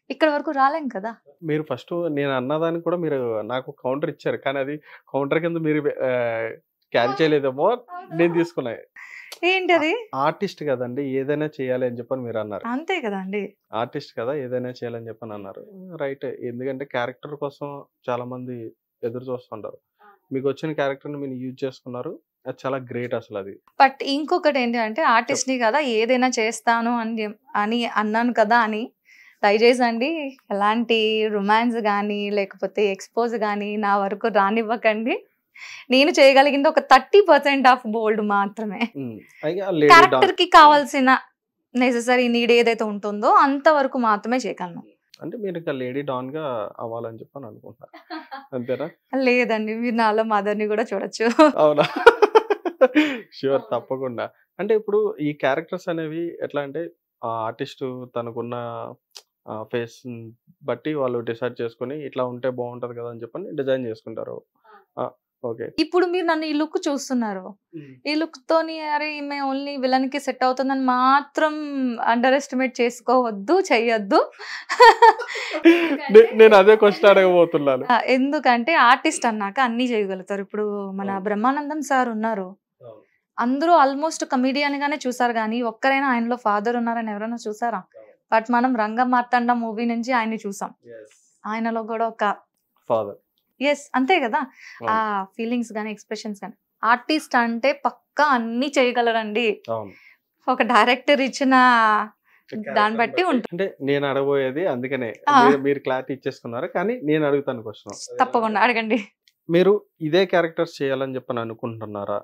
ఇక్కడ వరకు రాలేం కదా. మీరు ఫస్ట్ నేను అన్నదానికి కూడా మీరు నాకు కౌంటర్ ఇచ్చారు, కానీ అది కౌంటర్ కింద మీరు క్యాచ్ చేయలేదేమో, నేను తీసుకున్నా. ఏంటి అది? ఆర్టిస్ట్ కదండి, ఏదైనా చేయాలి అని చెప్పని మీరు అన్నారు. అంతే కదండి, ఆర్టిస్ట్ కదా, ఏదైనా చేయాలని చెప్పని అన్నారు. రైట్, ఎందుకంటే క్యారెక్టర్ కోసం చాలా మంది ఎదురు చూస్తుంటారు. మీకు వచ్చిన క్యారెక్టర్ని మీరు యూజ్ చేసుకున్నారు, అది చాలా గ్రేట్ అసలు అది. బట్ ఇంకొకటి ఏంటి అంటే, ఆర్టిస్ట్ని కదా ఏదైనా చేస్తాను అని అన్నాను కదా అని దయచేసి అండి ఎలాంటి రొమాన్స్ కానీ లేకపోతే ఎక్స్పోజ్ కానీ నా వరకు రానివ్వకండి. నేను చేయగలిగింది ఒక 30% ఆఫ్ బోల్డ్ మాత్రమే. క్యారెక్టర్ కి కావాల్సిన నెసెసరీ నీడ్ ఏదైతే ఉంటుందో అంతవరకు మాత్రమే చేయగలను. అంటే మీరు ఇంకా లేడీ డాన్ గా అవ్వాలని చెప్పని అనుకుంటున్నారు, అంతేనా? లేదండి, మీరు నాలో మదర్ని కూడా చూడొచ్చు. అవునా? ష్యూర్, తప్పకుండా. అంటే ఇప్పుడు ఈ క్యారెక్టర్స్ అనేవి ఎట్లా అంటే, ఆర్టిస్ట్ తనకున్న ఫేస్ బట్టి వాళ్ళు డిసైడ్ చేసుకొని ఇట్లా ఉంటే బాగుంటది కదా అని చెప్పని డిజైన్ చేసుకుంటారు. ఓకే, ఇప్పుడు మీరు నన్ను ఈ లుక్ చూస్తున్నారు, ఈ లుక్ తోని అరే ఈమె ఓన్లీ విలన్ కి సెట్ అవుతుందని మాత్రం అండర్ ఎస్టిమేట్ చేసుకోవద్దు, చెయ్యొద్దు. నేను అదే క్వశ్చన్ అడగబోతున్నాను. ఎందుకంటే ఆర్టిస్ట్ అన్నాక అన్ని చేయగలుగుతారు. ఇప్పుడు మన బ్రహ్మానందం సార్ ఉన్నారు, అందరూ ఆల్మోస్ట్ కమిడియన్ గానే చూసారు కానీ ఒక్కరైనా ఆయనలో ఫాదర్ ఉన్నారని ఎవరైనా చూసారా? బట్ మనం రంగమార్తాండ మూవీ నుంచి ఆయన్ని చూసాం, ఆయనలో కూడా ఒక ఫాదర్. ఎస్, అంతే కదా. ఆ ఫీలింగ్స్ కానీ ఎక్స్ప్రెషన్స్ కానీ, ఆర్టిస్ట్ అంటే పక్కా అన్ని చేయగలరండి. ఒక డైరెక్టర్ ఇచ్చిన దాన్ని బట్టి ఉంటుంది. అంటే నేను అడగబోయేది అందుకనే మీరు క్లారిటీ ఇచ్చేసుకున్నారు, కానీ నేను అడుగుతాను క్వశ్చన్. తప్పకుండా అడగండి. మీరు ఇదే క్యారెక్టర్స్ చేయాలని చెప్పని అనుకుంటున్నారా?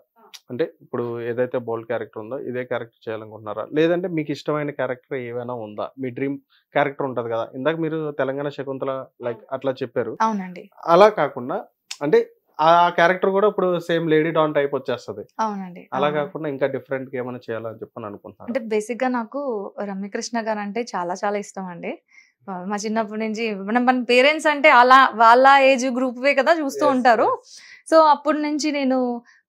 అంటే ఇప్పుడు ఏదైతే బోల్డ్ క్యారెక్టర్ ఉందో ఇదే క్యారెక్టర్ చేయాలనుకుంటున్నారా, లేదంటే మీకు ఇష్టమైన క్యారెక్టర్ ఏమైనా ఉందా? మీ డ్రీమ్ క్యారెక్టర్ ఉంటది కదా, ఇందాక మీరు తెలంగాణ శకుంతల లైక్ అట్లా చెప్పారు. అవునండి. అలా కాకుండా అంటే ఆ క్యారెక్టర్ కూడా ఇప్పుడు సేమ్ లేడీ డాన్ టైప్ వచ్చేస్తుంది. అవునండి. అలా కాకుండా ఇంకా డిఫరెంట్ గా ఏమైనా చేయాలని చెప్పని అనుకుంటున్నాను. అంటే బేసిక్ గా నాకు రమ్యకృష్ణ గారు అంటే చాలా చాలా ఇష్టం అండి. మా చిన్నప్పటి నుంచి మన పేరెంట్స్ అంటే అలా వాళ్ళ ఏజ్ గ్రూప్ వే కదా చూస్తూ ఉంటారు. సో అప్పటి నుంచి నేను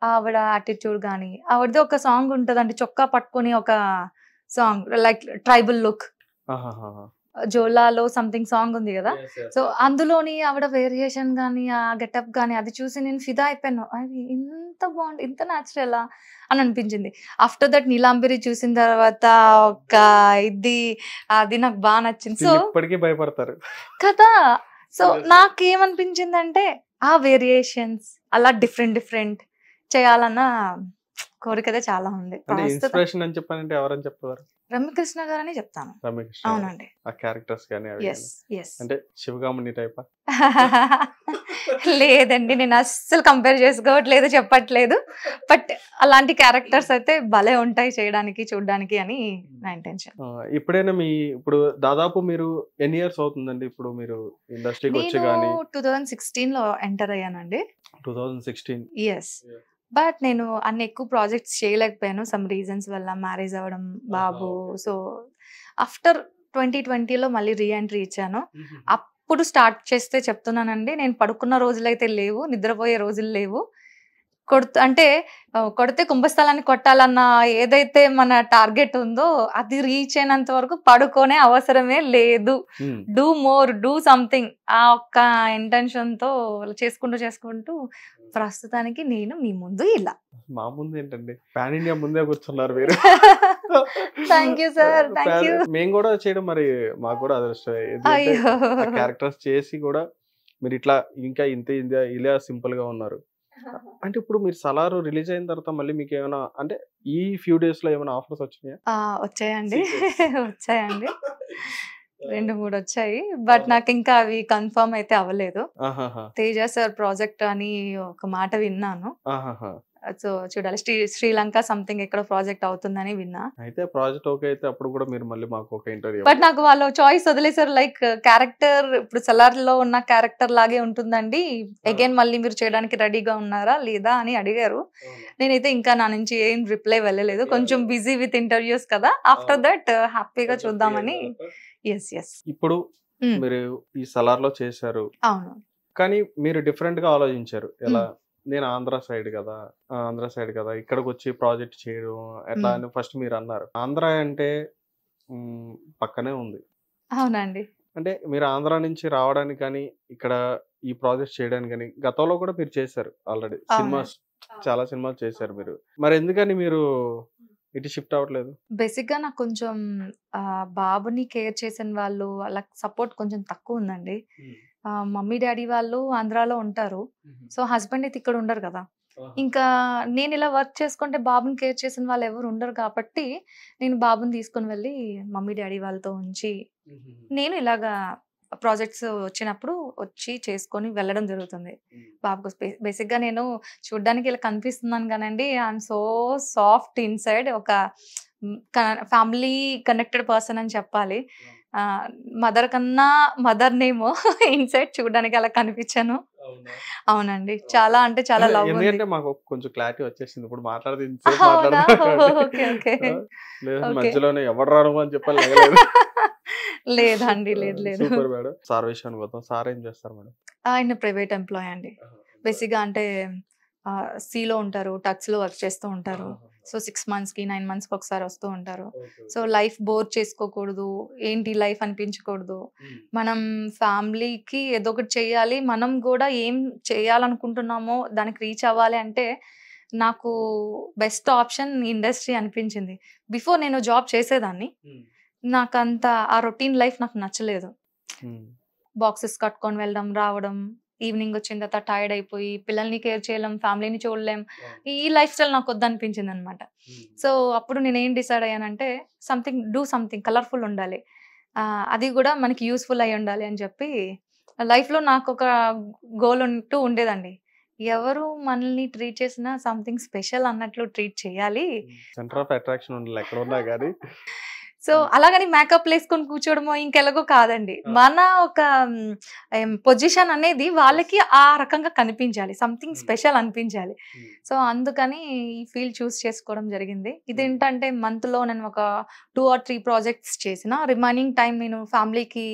ఆవిడ యాటిట్యూడ్ కానీ, ఆవిడది ఒక సాంగ్ ఉంటదండి, చొక్కా పట్టుకొని ఒక సాంగ్ లైక్ ట్రైబల్ లుక్, జోలాలో సంథింగ్ సాంగ్ ఉంది కదా. సో అందులోని ఆవిడ వేరియేషన్ కానీ ఆ గెటప్ కానీ అది చూసి నేను ఫిదా అయిపోయాను. అది ఇంత బాగుంది, ఇంత న్యాచురల్ అని అనిపించింది. ఆఫ్టర్ దట్ నీలాంబరి చూసిన తర్వాత ఒక అది నాకు బాగా నచ్చింది. సో ఇప్పటికీ భయపడతారు కదా. సో నాకేమనిపించిందంటే ఆ వేరియేషన్స్ అలా డిఫరెంట్ చేయాలన్న కోరిక అయితే చాలా ఉంది. ఇన్స్పిరేషన్ అని చెప్పానంటే ఎవరని చెప్తారు? రమ్యకృష్ణ గారని చెప్తాను. రమ్యకృష్ణ. అవునండి. ఆ క్యారెక్టర్స్ కానీ అంటే శివగాముని టైపా? లేదండి, నేను అస్సలు కంపేర్ చేసుకోవట్లేదు, చెప్పట్లేదు. బట్ అలాంటి క్యారెక్టర్స్ అయితే భలే ఉంటాయి చేయడానికి, చూడడానికి అని నా ఇంటెన్షన్. ఇప్పుడైనా ఇప్పుడు దాదాపు మీరు ఎన్ని ఇయర్స్ అవుతుందండి ఇప్పుడు మీరు ఇండస్ట్రీకి వచ్చి? కానీ 2016 లో ఎంటర్ అయ్యానండి. 2016. ఎస్. బట్ నేను అన్ని ఎక్కువ ప్రాజెక్ట్స్ చేయలేకపోయాను సమ్ రీజన్స్ వల్ల, మ్యారేజ్ అవ్వడం, బాబు. సో ఆఫ్టర్ 2020లో మళ్ళీ రీఎంట్రీ ఇచ్చాను. అప్పుడు స్టార్ట్ చేస్తే చెప్తున్నానండి, నేను పడుకున్న రోజులైతే లేవు, నిద్రపోయే రోజులు లేవు. కొడితే కుంభస్థలాన్ని కొట్టాలన్న ఏదైతే మన టార్గెట్ ఉందో అది రీచ్ అయినంత వరకు పడుకోనే అవసరమే లేదు. డూ మోర్, డూ సంథింగ్, ఆ ఒక్క ఇంటెన్షన్ తో చేసుకుంటూ ప్రస్తుతానికి నేను మీ ముందు ఇలా. మా ముందు ఏంటండి, పాన్ ఇండియా ముందే కూర్చున్నారు మీరు. Thank you sir, thank you. మేము కూడా చేయడం మరి మాకు కూడా అదృష్టం. క్యారెక్టర్స్ చేసి కూడా మీరు ఇట్లా ఇంకా ఇలా సింపుల్ గా ఉన్నారు. అంటే ఇప్పుడు మీరు సలార్ రిలీజ్ అయిన తర్వాత మళ్ళీ మీకు ఏమైనా అంటే ఈ ఫ్యూ డేస్ లో ఏమైనా ఆఫర్స్ వచ్చినాయా? వచ్చాయండి. 2-3 వచ్చాయి. బట్ నాకు ఇంకా అవి కన్ఫర్మ్ అయితే అవ్వలేదు. తేజ సార్ ప్రాజెక్ట్ అని ఒక మాట విన్నాను. సో చూడాలి, శ్రీలంక సంథింగ్ ఎక్కడో ప్రాజెక్ట్ అవుతుందని విన్నా. అయితే ప్రాజెక్ట్ ఓకే అయితే అప్పుడు కూడా మీరు మళ్ళీ మాకు ఒక ఇంటర్వ్యూ. బట్ నాకు వాళ్ళు చాయిస్ వదిలేసారు. లైక్ క్యారెక్టర్ ఇప్పుడు సలార్ లో ఉన్న క్యారెక్టర్ లాగే ఉంటుందండి, అగైన్ మళ్ళీ మీరు చేయడానికి రెడీగా ఉన్నారా లేదా అని అడిగారు. నేనైతే ఇంకా నా నుంచి ఏం రిప్లై వెళ్ళలేదు, కొంచెం బిజీ విత్ ఇంటర్వ్యూస్ కదా. ఆఫ్టర్ దట్ హ్యాపీగా చూద్దామని. ఎస్. ఇప్పుడు మీరు ఈ సలార్ లో చేశారు, అవును, కానీ మీరు డిఫరెంట్ గా ఆలోచించారు. ఎలా, నేను ఆంధ్ర సైడ్ కదా ఇక్కడికి వచ్చి ప్రాజెక్ట్ చేయడం ఎట్లా అని ఫస్ట్ మీరు అన్నారు. ఆంధ్ర అంటే పక్కనే ఉంది. అవునండి. అంటే మీరు ఆంధ్ర నుంచి రావడానికి కానీ ఇక్కడ ఈ ప్రాజెక్ట్ చేయడానికి కానీ గతంలో కూడా మీరు చేశారు ఆల్రెడీ సినిమాస్, చాలా సినిమాలు చేశారు మీరు. మరి ఎందుకని మీరు ఇటు షిఫ్ట్ అవ్వట్లేదు? బేసిక్ గా నాకు కొంచెం బాబుని కేర్ చేసిన వాళ్ళు అలా సపోర్ట్ కొంచెం తక్కువ ఉందండి. మమ్మీ డాడీ వాళ్ళు ఆంధ్రాలో ఉంటారు, సో హస్బెండ్ అయితే ఇక్కడ ఉండరు కదా. ఇంకా నేను ఇలా వర్క్ చేసుకుంటే బాబుని కేర్ చేసిన వాళ్ళు ఎవరు ఉండరు కాబట్టి నేను బాబుని తీసుకుని వెళ్ళి మమ్మీ డాడీ వాళ్ళతో ఉంచి నేను ఇలాగా ప్రాజెక్ట్స్ వచ్చినప్పుడు వచ్చి చేసుకొని వెళ్ళడం జరుగుతుంది. బాబుకు బేసిక్ గా నేను చూడ్డానికి ఇలా కనిపిస్తున్నాను కానండి, ఐఎమ్ సో సాఫ్ట్ ఇన్సైడ్. ఒక ఫ్యామిలీ కనెక్టెడ్ పర్సన్ అని చెప్పాలి. మదర్ కన్నా మదర్ నేమో ఇన్సైడ్ చూడడానికి అలా కనిపించాను. అవునండి, చాలా అంటే చాలా లవ్. ఎందుకంటే మాకు కొంచెం క్లారిటీ వచ్చేసింది ఇప్పుడు మాట్లాడదు. మధ్యలోనే ఎవరు రాను అని చెప్పాలి. లేదండి, లేదు. Super madam. సార్ విషయానికి పోతాం. సార్ ఏం చేస్తారు మేడం? ఆయన ప్రైవేట్ ఎంప్లాయ్ అండి. బేసిక్ గా అంటే సీలో ఉంటారు, టక్స్ లో వర్క్ చేస్తూ ఉంటారు. సో 6 months కి 9 months కి ఒకసారి వస్తూ ఉంటారు. సో లైఫ్ బోర్ చేసుకోకూడదు, ఏంటి లైఫ్ అనిపించకూడదు. మనం ఫ్యామిలీకి ఏదో ఒకటి చెయ్యాలి, మనం కూడా ఏం చేయాలనుకుంటున్నామో దానికి రీచ్ అవ్వాలి అంటే నాకు బెస్ట్ ఆప్షన్ ఇండస్ట్రీ అనిపించింది. బిఫోర్ నేను జాబ్ చేసేదాన్ని, నాకంత ఆ రొటీన్ లైఫ్ నాకు నచ్చలేదు. బాక్సెస్ కట్టుకొని వెళ్ళడం రావడం, ఈవినింగ్ వచ్చిన తర్వాత టైర్డ్ అయిపోయి పిల్లల్ని కేర్ చేయలేం, ఫ్యామిలీని చూడలేం, ఈ లైఫ్ స్టైల్ నాకు వద్దనిపించింది అనమాట. సో అప్పుడు నేను ఏం డిసైడ్ అయ్యానంటే సంథింగ్ కలర్ఫుల్ ఉండాలి, అది కూడా మనకి యూస్ఫుల్ అయి ఉండాలి అని చెప్పి లైఫ్లో నాకు ఒక గోల్ ఉంటూ ఉండేదండి. ఎవరు మనల్ని ట్రీట్ చేసినా సంథింగ్ స్పెషల్ అన్నట్లు ట్రీట్ చేయాలి. సెంటర్ ఆఫ్ అట్రాక్షన్ ఉండాలి ఎక్కడ ఉన్నా కానీ. సో అలాగని మేకప్ వేసుకొని కూర్చోవడమో ఇంకెలాగో కాదండి. మన ఒక పొజిషన్ అనేది వాళ్ళకి ఆ రకంగా కనిపించాలి, సంథింగ్ స్పెషల్ అనిపించాలి. సో అందుకని ఈ ఫీల్డ్ చూస్ చేసుకోవడం జరిగింది. ఇదేంటంటే మంత్లో నేను ఒక 2 or 3 ప్రాజెక్ట్స్ చేసిన, రిమైనింగ్ టైం నేను ఫ్యామిలీకి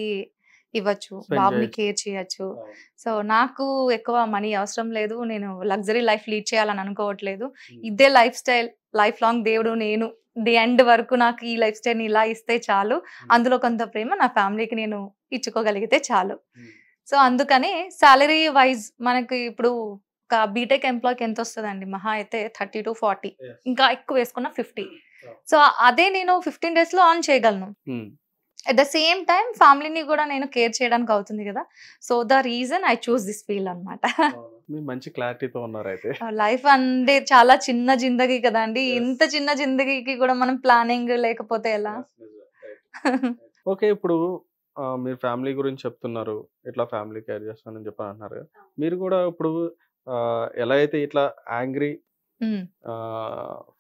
ఇవ్వచ్చు, బాబుని కేర్ చేయొచ్చు. సో నాకు ఎక్కువ మనీ అవసరం లేదు, నేను లగ్జరీ లైఫ్ లీడ్ చేయాలని అనుకోవట్లేదు. ఇదే లైఫ్ స్టైల్ లైఫ్ లాంగ్ దేవుడు నేను ది ఎండ్ వరకు నాకు ఈ లైఫ్ స్టైల్ ఇలా ఇస్తే చాలు, అందులో కొంత ప్రేమ నా ఫ్యామిలీకి నేను ఇచ్చుకోగలిగితే చాలు. సో అందుకని సాలరీ వైజ్ మనకి ఇప్పుడు ఒక బీటెక్ ఎంప్లాయ్కి ఎంత వస్తుందండి, మహా అయితే 30 to 40, ఇంకా ఎక్కువ వేసుకున్న 50. సో అదే నేను 15 days లో ఆన్ చేయగలను. అట్ ద సేమ్ టైం ఫ్యామిలీని కూడా నేను కేర్ చేయడానికి అవుతుంది కదా. So the reason I choose this field అనమాట. మంచి క్లారిటీతో ఉన్నారు అయితే. లైఫ్ అంటే చాలా చిన్న జిందగీ కదండి, ఇంత చిన్న జిందగీకి కూడా మనం ప్లానింగ్ లేకపోతే ఎలా? ఓకే, ఇప్పుడు మీరు ఫ్యామిలీ గురించి చెప్తున్నారు, ఇట్లా ఫ్యామిలీ కేర్ చేస్తానని చెప్పి అంటున్నారు. మీరు కూడా ఇప్పుడు ఎలా అయితే ఇట్లా యాంగ్రీ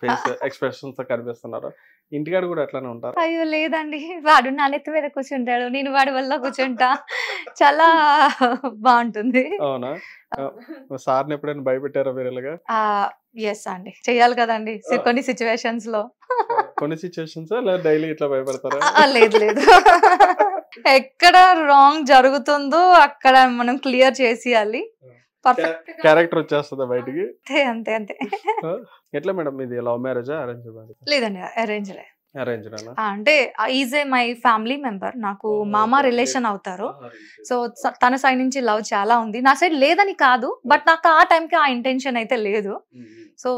ఫేస్ ఎక్స్ప్రెషన్స్ తో కనిపిస్తున్నారు, ఇంటికాడ కూడా అట్లానే ఉంటారు? అయ్యో లేదండి, వాడు నా నెత్తి మీద కూర్చుంటాడు, నేను వాడి వల్ల కూర్చుంటా, చాలా బాగుంటుంది. అవునా? సార్ని ఎప్పుడైనా భయపెట్టారా మీరు ఇలాగా? ఎస్ అండి, చెయ్యాలి కదండి కొన్ని సిచ్యువేషన్స్ లో. కొన్ని సిచ్యువేషన్స్ డైలీ ఇట్లా భయపడతారా? లేదు, ఎక్కడ రాంగ్ జరుగుతుందో అక్కడ మనం క్లియర్ చేసేయాలి. క్యారెక్టర్ వచ్చేస్తుందా బయటికి? అంతే. ఎట్లా మేడం, ఇది లవ్ మ్యారేజా అరేంజ్ మ్యారేజ్? లేదండి, అరేంజ్. అంటే is a my family member, నాకు మామ రిలేషన్ అవుతారు. సో తన సైడ్ నుంచి లవ్ చాలా ఉంది, నా సైడ్ లేదని కాదు, బట్ నాకు ఆ టైంకి ఆ ఇంటెన్షన్ అయితే లేదు. సో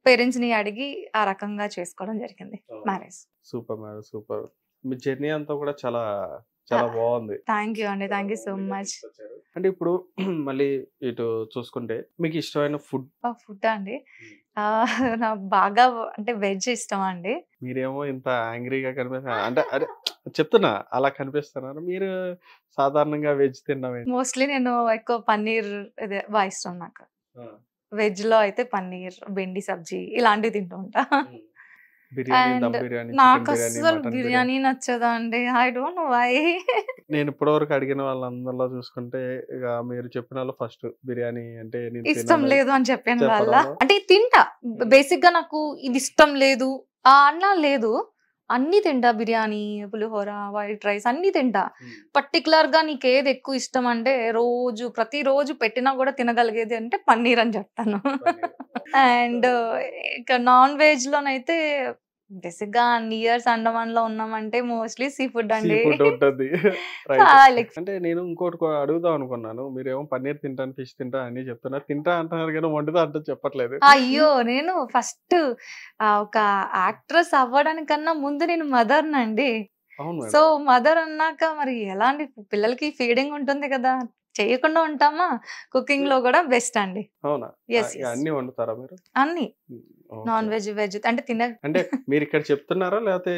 పేరెంట్స్ ని అడిగి ఆ రకంగా చేసుకోవడం జరిగింది మ్యారేజ్. Super madam, super. మీ జర్నీ అంతా కూడా చాలా బాగుంది. థ్యాంక్ యూ అండి, థ్యాంక్ యూ సో మచ్. అంటే ఇప్పుడు మళ్ళీ ఇటు చూసుకుంటే మీకు ఇష్టమైన ఫుడ్ అండి, నాకు బాగా అంటే వెజ్ ఇష్టం అండి. మీరేమో ఇంత యాంగ్రీగా కనిపిస్తా అంటే అరే చెప్తున్నా అలా కనిపిస్తున్నారు. మీరు సాధారణంగా వెజ్ తినడం మోస్ట్లీ నేను ఎక్కువ పన్నీర్ ఇదే బాగా ఇష్టం నాకు. వెజ్ లో అయితే పన్నీర్, బెండి సబ్జీ ఇలాంటివి తింటూ ఉంటా. బిర్యానీ, దమ్ అండ్ బిర్యానీ, చికెన్ నాకు బిర్యానీ, అస్సలు మటన్ బిర్యానీ. బిర్యానీ నచ్చదా అండి. I don't know why. నేను ఇప్పటివరకు అడిగిన వాళ్ళందరిలో చూసుకుంటే ఇక మీరు చెప్పిన వాళ్ళు ఫస్ట్ బిర్యానీ అంటే నేను ఇష్టం తినను లేదు అని చెప్పాను వాళ్ళ. చెప్పడంలో అంటే తింటా. బేసిక్ గా నాకు ఇది ఇష్టం లేదు అన్నా లేదు. అన్ని తింటా. బిర్యానీ, పులిహోర, వైట్ రైస్ అన్ని తింటా. పర్టికులర్ గా నీకేది ఎక్కువ ఇష్టం అంటే ప్రతిరోజు పెట్టినా కూడా తినగలిగేది అంటే పన్నీర్ అని చెప్తాను. అండ్ ఇక నాన్ వెజ్ లోనైతే బేసిక్ గా అన్ని ఇయర్స్ అండమాన్ లో ఉన్నామంటే మోస్ట్లీ సీ ఫుడ్ సీ అండి. ఫుడ్ ఉంటుంది. రైట్. చాలా like అంటే నేను ఇంకోటి అడుగుదాం అనుకున్నాను. మీరేమో పన్నీర్ తింటాను, ఫిష్ తింటా అని చెప్తున్నారు. తింటా అంటున్నారు కానీ వండుతా అంటే చెప్పట్లేదు. అయ్యో! నేను ఫస్ట్ ఒక యాక్ట్రెస్ అవ్వడానికన్నా ముందు నేను మదర్‌నండి. అవును సో, మేడం. మదర్ అన్నాక మరి ఎలాంటి పిల్లలకి ఫీడింగ్ ఉంటుంది కదా! చేయకుండా ఉంటామా? కుకింగ్‌లో కూడా బెస్ట్ అండి. అవునా? యెస్. ఇక యెస్. అన్నీ వండుతారా మీరు? అన్నీ. ఓకే. నాన్ వెజ్, వెజ్ అంటే అంటే మీరు ఇక్కడ చెప్తున్నారా లేకపోతే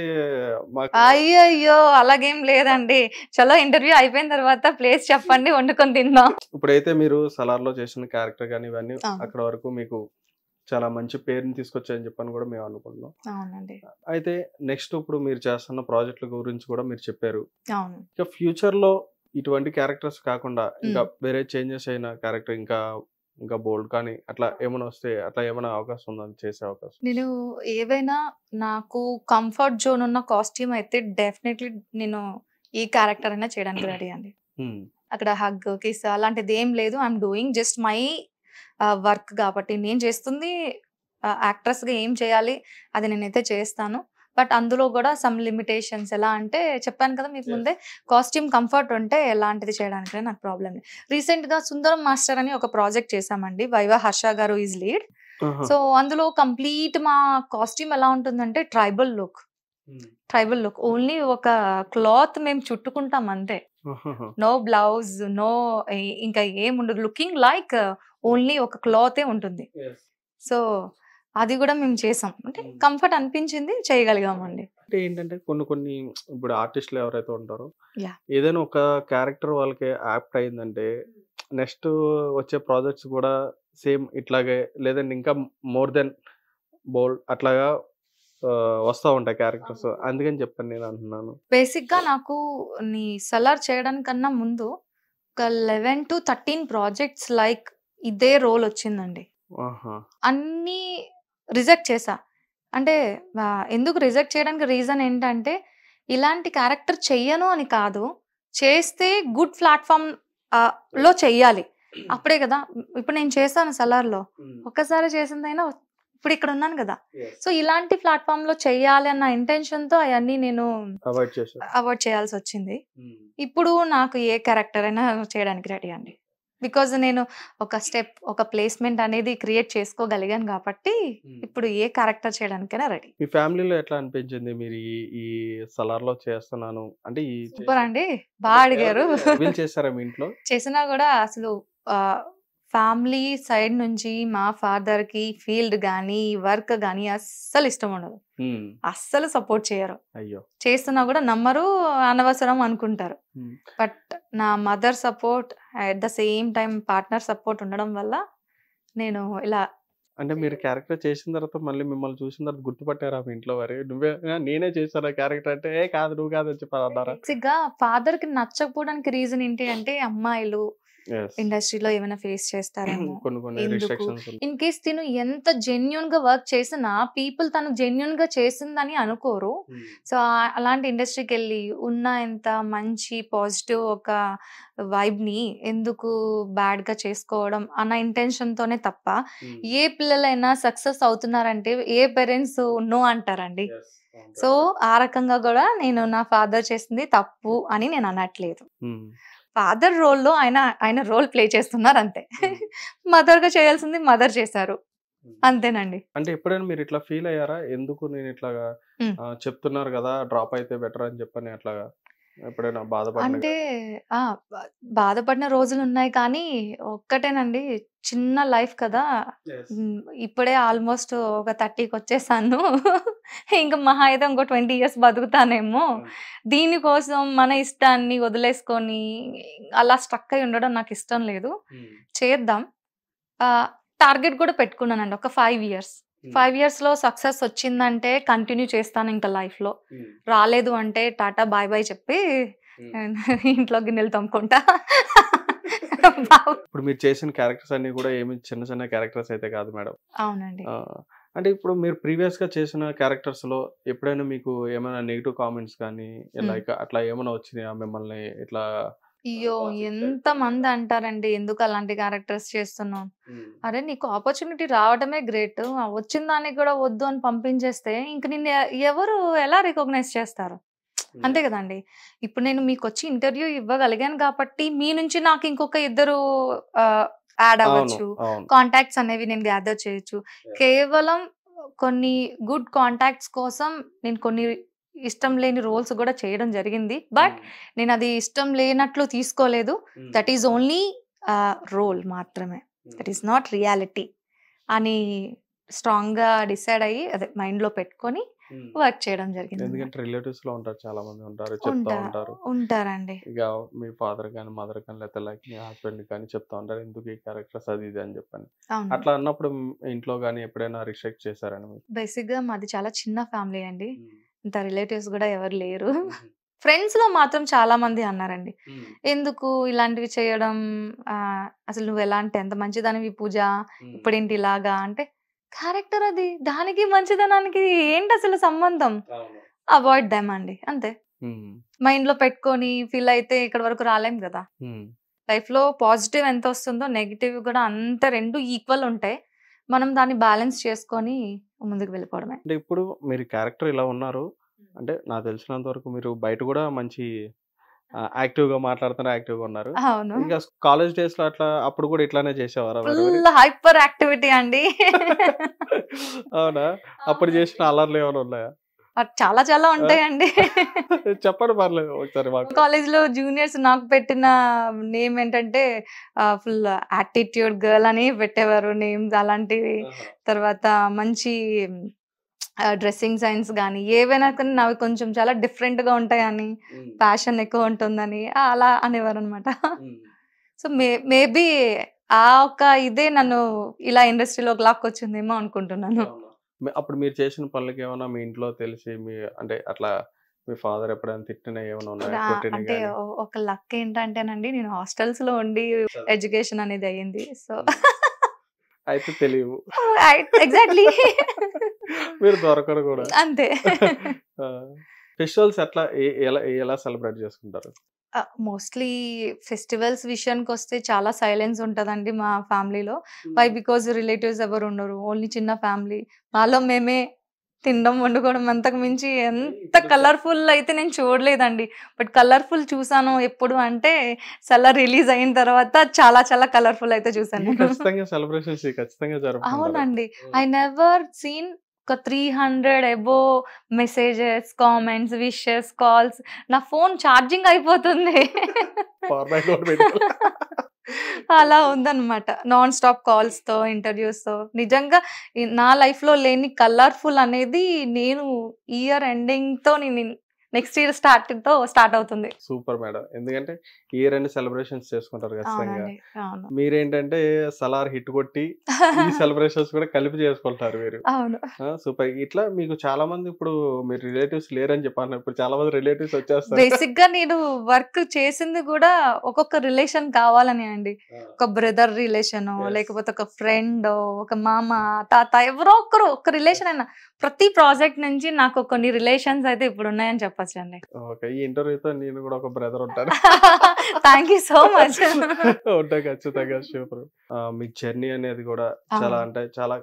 మాకు అయ్యయ్యో! అలాగేం లేదండి. చలో ఇంటర్వ్యూ అయిపోయిన తర్వాత ప్లేస్ చెప్పండి వండుకొని తిందాం. ఇప్పుడైతే మీరు సలార్‌లో చేసిన క్యారెక్టర్ గాని ఇవన్నీ అవును. అక్కడ వరకు మీకు చాలా మంచి పేరుని తీసుకొచ్చాయని చెప్పని కూడా మేము అనుకుంటున్నాం. అవునండి. అయితే నెక్స్ట్ ఇప్పుడు మీరు చేస్తున్న ప్రాజెక్టుల గురించి కూడా మీరు చెప్పారు. అవును. ఇక ఫ్యూచర్‌లో ఇటువంటి క్యారెక్టర్స్ కాకుండా ఇంకా హ్మ్. వేరే చేంజెస్ అయిన క్యారెక్టర్ ఇంకా బోల్డ్ కానీ అట్లా ఏమైనా వస్తే అట్లా ఏమైనా అవకాశం ఉందా చేసే అవకాశం? నేను ఏవైనా నాకు కంఫర్ట్ జోన్ ఉన్న కాస్ట్యూమ్ అయితే డెఫినెట్‌లీ నేను ఈ క్యారెక్టర్ అయినా చేయడానికి రెడీ అండి. హ్మ్. అక్కడ హగ్, కిస్ అలాంటిది ఏం లేదు. I am doing just my work కాబట్టి నేను చేస్తుంది యాక్ట్రెస్‌గా ఏం చేయాలి అది నేనైతే చేస్తాను. బట్ అందులో కూడా సమ్ లిమిటేషన్స్ ఎలా అంటే చెప్పాను కదా మీకు ముందే కాస్ట్యూమ్ కంఫర్ట్ ఉంటే ఎలాంటిది చేయడానికి నాకు ప్రాబ్లమ్ లేదు. రీసెంట్‌గా 'సుందరం మాస్టర్' అని ఒక ప్రాజెక్ట్ చేశామండి. వైవా హర్ష గారు ఈజ్ లీడ్. ఆహా! సో, అందులో కంప్లీట్ మా కాస్ట్యూమ్ ఎలా ఉంటుందంటే ట్రైబల్ లుక్. హ్మ్. Tribal look. ఓన్లీ ఒక క్లాత్ మేము చుట్టుకుంటాం అంతే. ఆహాహా! నో బ్లౌజ్, నో ఇంకా ఏముండదు. లుకింగ్ లైక్ ఓన్లీ ఒక క్లాతే ఉంటుంది. యెస్. సో, అది గూడా మేము చేసాం. అంటే హ్మ్. కంఫర్ట్ అనిపించింది చేయగలిగామండి. అంటే ఏంటంటే కొన్ని ఇప్పుడు ఆర్టిస్ట్‌లు ఎవరైతే ఉంటారో యాహ్! ఏదైనా ఒక క్యారెక్టర్ వాళ్ళకి యాప్ట్ అయిందంటే నెక్స్ట్ వచ్చే ప్రాజెక్ట్స్ కూడా సేమ్ ఇట్లాగే లేదంటే ఇంకా మోర్ దెన్ బోల్డ్ అట్లాగా వస్తా ఉంటాయి క్యారెక్టర్స్. అందుకని చెప్పని నేను అంటున్నాను. బేసిక్‌గా నాకు సలార్ చేయడానికన్నా ముందు ఒక 11-13 ప్రాజెక్ట్స్ లైక్ ఇదే రోల్ వచ్చిందండి. ఆహా! అన్నీ రిజెక్ట్ చేశా. అంటే ఎందుకు రిజెక్ట్ చేయడానికి రీజన్ ఏంటంటే, ఇలాంటి క్యారెక్టర్ చెయ్యను అని కాదు. చేస్తే గుడ్ ప్లాట్‌ఫార్మ్ లో చెయ్యాలి. అప్పుడే కదా! ఇప్పుడు నేను చేశాను 'సలార్‌లో'. హ్మ్. ఒక్కసారి చేసిందైనా ఇప్పుడు ఇక్కడ ఉన్నాను కదా! యెస్. సో, ఇలాంటి ప్లాట్‌ఫార్మ్‌లో చెయ్యాలి అన్న ఇంటెన్షన్‌తో అయన్నీ నేను అవాయిడ్ చేశారు. అవాయిడ్ చేయాల్సొచ్చింది. హ్మ్. ఇప్పుడు నాకు ఏ క్యారెక్టర్ అయినా చేయడానికి రెడీ అండి. బికాజ్ నేను ఒక ప్లేస్‌మెంట్ అనేది క్రియేట్ చేసుకోగలిగాను కాబట్టి, హ్మ్. ఇప్పుడు ఏ క్యారెక్టర్ చేయడానికైనా రెడీ. మీ ఫ్యామిలీలో ఎట్లా అనిపించింది? మీరు ఈ సలార్‌లో చేస్తున్నాను అంటే ఈ సూపర్ అండి. బా అడిగారు. రివీల్ చేసారా మీ ఇంట్లో? చేసినా గూడా అసలు ఆహ్, ఫ్యామిలీ సైడ్ నుంచి మా ఫాదర్‌కి ఫీల్డ్ గాని, వర్క్ గాని అస్సలు ఇష్టం ఉండదు. హ్మ్. అస్సలు సపోర్ట్ చేయరు. అయ్యో! చేస్తున్నా గూడా నమ్మరు, అనవసరం అనుకుంటారు. హ్మ్. బట్ నా mother support at the same time partner support ఉండడం వల్ల నేను ఇలా అంటే మీరు క్యారెక్టర్ చేసిన తర్వాత మళ్ళీ మిమ్మల్ని చూసిన తర్వాత గుర్తుపట్టారా మీ ఇంట్లో మరి? నేనే చేశాను ఆ క్యారెక్టర్ అంటే, "ఏ కాదు నువ్వు కాదు" అని చెప్పి అన్నారా? బేసిక్‌గా ఫాదర్‌కి నచ్చకపోవడానికి రీజన్ ఏంటి అంటే అమ్మాయిలు యెస్. ఇండస్ట్రీలో ఏమైనా ఫేస్ చేస్తారేమో. కొన్ని ఎందుకు? రిస్ట్రిక్షన్స్ ఉంటాయి. ఇన్ కేస్ తిను ఎంత జెన్యూన్‌గా వర్క్ చేసినా పీపుల్ తను జెన్యూన్‌గా చేసిందని అనుకోరు. హ్మ్. సో, అలాంటి ఇండస్ట్రీకెళ్ళి ఉన్న ఎంత మంచి పాజిటివ్ ఒక వైబ్‌ని ఎందుకు బ్యాడ్‌గా చేసుకోవడం అన్న ఇంటెన్షన్‌తోనే తప్ప, హ్మ్. ఏ పిల్లలైనా సక్సెస్ అవుతున్నారంటే ఏ పేరెంట్స్ నో అంటారండి. యెస్. అవును. సో, ఆ రకంగా గూడా నేను నా ఫాదర్ చేసింది తప్పు అని నేను అనట్లేదు. హ్మ్. ఫాదర్ రోల్‌లో ఆయన రోల్ ప్లే చేస్తున్నారంతే. హ్మ్. మదర్‌గా చేయాల్సింది మదర్ చేశారు. హ్మ్. అంతేనండి. అంటే ఎప్పుడైనా మీరు ఇట్లా ఫీల్ అయ్యారా? ఎందుకు నేను ఇట్లాగా హ్మ్. చెప్తున్నారు గదా! డ్రాప్ అయితే బెటర్ అని చెప్పని అట్లాగా? ఎప్పుడైనా బాధపడిన అంటే ఆ! బ బాధపడిన రోజులున్నాయి కానీ, ఒక్కటేనండి చిన్న లైఫ్ కదా! యెస్. ఇప్పుడే ఆల్మోస్ట్ ఒక 30కొచ్చేసాను. ఇంక మహా అయితే ఇంకో 20 ఇయర్స్ బతుకుతానేమో. దీనికోసం మన ఇష్టాన్ని వదిలేసుకొని, అలా స్ట్రక్ అయ్యి ఉండడం నాకిష్టం లేదు. చేద్దాం. టార్గెట్ కూడా పెట్టుకున్నానండి. ఒక 5 ఇయర్స్. 5 ఇయర్స్‌లో సక్సెస్ వచ్చిందంటే కంటిన్యూ చేస్తాను ఇంకా లైఫ్‌లో. రాలేదు అంటే టాటా బాయ్ బాయ్ చెప్పి ఇంట్లో గిన్నెలు తోముకుంటా. ఇప్పుడు మీరు చేసిన క్యారెక్టర్స్ అన్నీ కూడా ఏమి చిన్న చిన్న క్యారెక్టర్స్ అయితే కాదు మేడం. అవునండి. అంటే ఇప్పుడు మీరు ప్రీవియస్‌గా చేసిన క్యారెక్టర్స్‌లో ఎప్పుడైనా మీకు ఏమైనా నెగెటివ్ కామెంట్స్ కానీ, లైక్ అట్లా ఏమైనా వచ్చినాయా మిమ్మల్ని ఇట్లా అయ్యో! ఎంతమంది అంటారండి ఎందుకు అలాంటి క్యారెక్టర్స్ చేస్తున్నావు? అరే! నీకు ఆపర్చునిటీ రావడమే గ్రేట్. వచ్చిన దానికి కూడా వద్దు అని పంపించేస్తే ఇంక నిన్ను ఎవరు ఎలా రికాగ్నైజ్ చేస్తారు? అంతే కదండీ. ఇప్పుడు నేను మీకొచ్చి ఇంటర్వ్యూ ఇవ్వగలిగాను కాబట్టి, మీ నుంచి నాకు ఇంకొక ఇద్దరు ఆహ్, యాడ్ అవును. అవ్వచ్చు. అవును. కాంటాక్ట్స్ అనేవి నేను గ్యాదర్ చేయొచ్చు. కేవలం కొన్ని గుడ్ కాంటాక్ట్స్ కోసం నేను కొన్ని ఇష్టం లేని రోల్స్ గూడా చేయడం జరిగింది. బట్ నేనది ఇష్టం లేనట్లు తీసుకోలేదు. దట్ ఈస్ ఓన్లీ రోల్ మాత్రమే. దట్ ఈస్ నాట్ రియాలిటీ అని స్ట్రాంగ్‌గా డిసైడ్ అయ్యి అదే మైండ్‌లో పెట్టుకొని వర్క్ చేయడం జరిగిందనమాట. ఎందుకంటే రిలేటివ్స్‌లో ఉంటారు, చాలా మంది ఉంటారు, చెప్తా ఉంటారు. ఉంటారండి. ఇక మీ ఫాదర్ కానీ, మదర్ కానీ, లేకపోతే లైక్ మీ హస్బెండ్ కానీ చెప్తా ఉంటారు. ఎందుకు ఈ క్యారెక్టర్స్ అది ఇది అని చెప్పని. అవును. అట్లా అన్నప్పుడు ఇంట్లో గాని ఎప్పుడైనా రిస్ట్రిక్ట్ చేశారండి మీకు? బేసిక్‌గా మాది చాలా చిన్న ఫ్యామిలీ అండి. ఇంత రిలేటివ్స్ గూడా ఎవరు లేరు. ఫ్రెండ్స్‌లో మాత్రం చాలా మంది అన్నారండి. ఎందుకు ఇలాంటివి చేయడం? అసలు నువ్వెలాంటి ఎంత మంచిదానివి పూజ. ఇప్పుడేంటి ఇలాగా అంటే, క్యారెక్టర్ అది. దానికి మంచిదనానికి ఏంటసలు సంబంధం? అవాయిడ్ దెమ్ అండి. అంతే. మైండ్‌లో పెట్టుకొని ఫీల్ అయితే ఇక్కడి వరకు రాలేం గదా! లైఫ్‌లో పాజిటివ్ ఎంతొస్తుందో నెగెటివ్ గూడా అంత 2 ఈక్వల్ ఉంటాయి. మనం దాన్ని బ్యాలెన్స్ చేసుకొని ముందుకు వెళ్ళిపోవడమే. అంటే ఇప్పుడు మీరు క్యారెక్టర్ ఇలా ఉన్నారు. అంటే నాకు తెలిసినంత వరకు మీరు బయట కూడా మంచి యాక్టివ్‌గా మాట్లాడుతున్నారు, యాక్టివ్‌గా ఉన్నారు. అవును. ఇంకా కాలేజ్ డేస్‌లో అట్లా అప్పుడు కూడా ఇట్లానే చేసేవారా మరి మీరు? ఫుల్ హైపర్ యాక్టివిటీ అండి. అవునా? అప్పుడు చేసిన అల్లర్లు ఏమైనా ఉన్నాయా? చాలా చాలా ఉంటాయండి. చెప్పండి పర్లేదు ఒకసారి మాకు. కాలేజ్‌లో జూనియర్స్ నాకు పెట్టిన నేమ్ ఏంటంటే ఫుల్ యాటిట్యూడ్ గర్ల్ అని పెట్టేవారు నేమ్స్ అలాంటివి. తర్వాత మంచి డ్రెస్సింగ్ సెన్స్ గాని, ఏవైనా కానీ నావి కొంచెం చాలా డిఫరెంట్‌గా ఉంటాయని, ఫ్యాషన్ ఎక్కువ ఉంటుందని అలా అనేవారనమాట. సో, మేబీ ఆ ఒక్క ఇదే నన్ను ఇలా ఇండస్ట్రీలోకి లాక్కొచ్చిందేమో అనుకుంటున్నాను. అప్పుడు మీరు చేసిన పనులకేమన్నా మీ ఇంట్లో తెలిసి మీ అంటే అట్లా మీ ఫాదర్ ఎప్పుడైనా తిట్టినయి ఏమైనా ఉన్నాయా? కొట్టినయి అంటే గాని? ఒక లక్ ఏంటంటేనండి నేను హాస్టల్స్‌లో ఉండి ఎడ్యుకేషన్ అనేది అయింది. సో అయితే తెలియవు. ఎగ్జాక్ట్‌లీ. మీరు దొరకరు కూడా. అంతే. ఆ! ఫెస్టివల్స్ ఎట్లా ఎలా ఎలా సెలబ్రేట్ చేసుకుంటారు? మోస్ట్‌లీ ఫెస్టివల్స్ విషయానికొస్తే చాలా సైలెన్స్ ఉంటదండి మా ఫ్యామిలీలో. వై బికాజ్ రిలేటివ్స్ ఎవరు ఉండరు. ఓన్లీ చిన్న ఫ్యామిలీ. మాలో మేమే తినడం, వండుకోవడం అంతకు మించి ఎంత కలర్‌ఫుల్ అయితే నేను చూడలేదండి. బట్ కలర్‌ఫుల్ చూసాను ఎప్పుడు అంటే 'సలార్' రిలీజ్ అయిన తర్వాత చాలా చాలా కలర్‌ఫుల్ అయితే చూసాను నేను. ఖచ్చితంగా సెలబ్రేషన్స్ ఖచ్చితంగా జరుపుకుంటారు. అవునండి. ఐ నెవర్ సీన్ ఒక 300 above messages, comments, wishes, calls. నా ఫోన్ ఛార్జింగ్ అయిపోతుంది. ఫార్మాట్ కూడా పెట్టుకోలే. అలా ఉందన్నమాట. నాన్ స్టాప్ కాల్స్‌తో, ఇంటర్‌వ్యూస్‌తో. నిజంగా నా లైఫ్‌లో లేని కలర్‌ఫుల్ అనేది నేను ఇయర్ ఎండింగ్‌తో నెక్స్ట్ ఇయర్ స్టార్ట్ అవుతుంది. Super madam. ఎందుకంటే ఇయర్ ఎండ్ సెలబ్రేషన్స్ చేసుకుంటారు ఖచ్చితంగా. అవునండి. అవును. మీరేంటంటే 'సలార్' హిట్ కొట్టి ఈ సెలబ్రేషన్స్ కూడా కలిపి చేసుకుంటారు మీరు. అవును. సూపర్. ఇట్లా మీకు చాలా మంది ఇప్పుడు మీరు రిలేటివ్స్ లేరని చెప్పన్నారు. ఇప్పుడు చాలా మంది రిలేటివ్స్ వచ్చేస్తారు. బేసిక్‌గా నేను వర్క్ చేసింది గూడా ఒక్కొక్క రిలేషన్ కావాలని అండి. ఒక బ్రదర్ రిలేషనో, Yes. లేకపోతే ఒక ఫ్రెండో, ఒక మామ, తాత ఎవరో ఒకరు ఒక రిలేషన్ అయినా. ప్రతి ప్రాజెక్ట్ నుంచి నాకు కొన్ని రిలేషన్స్ అయితే ఇప్పుడున్నాయని చెప్పొచ్చండి. ఓకే. ఈ ఇంటర్వ్యూతో నేను కూడా ఒక బ్రదర్ ఉంటాను. Thank you so much. ఉంటా ఖచ్చితంగా. సూపర్. మీ జర్నీ అనేది కూడా చాలా అవును. అంటే చాలా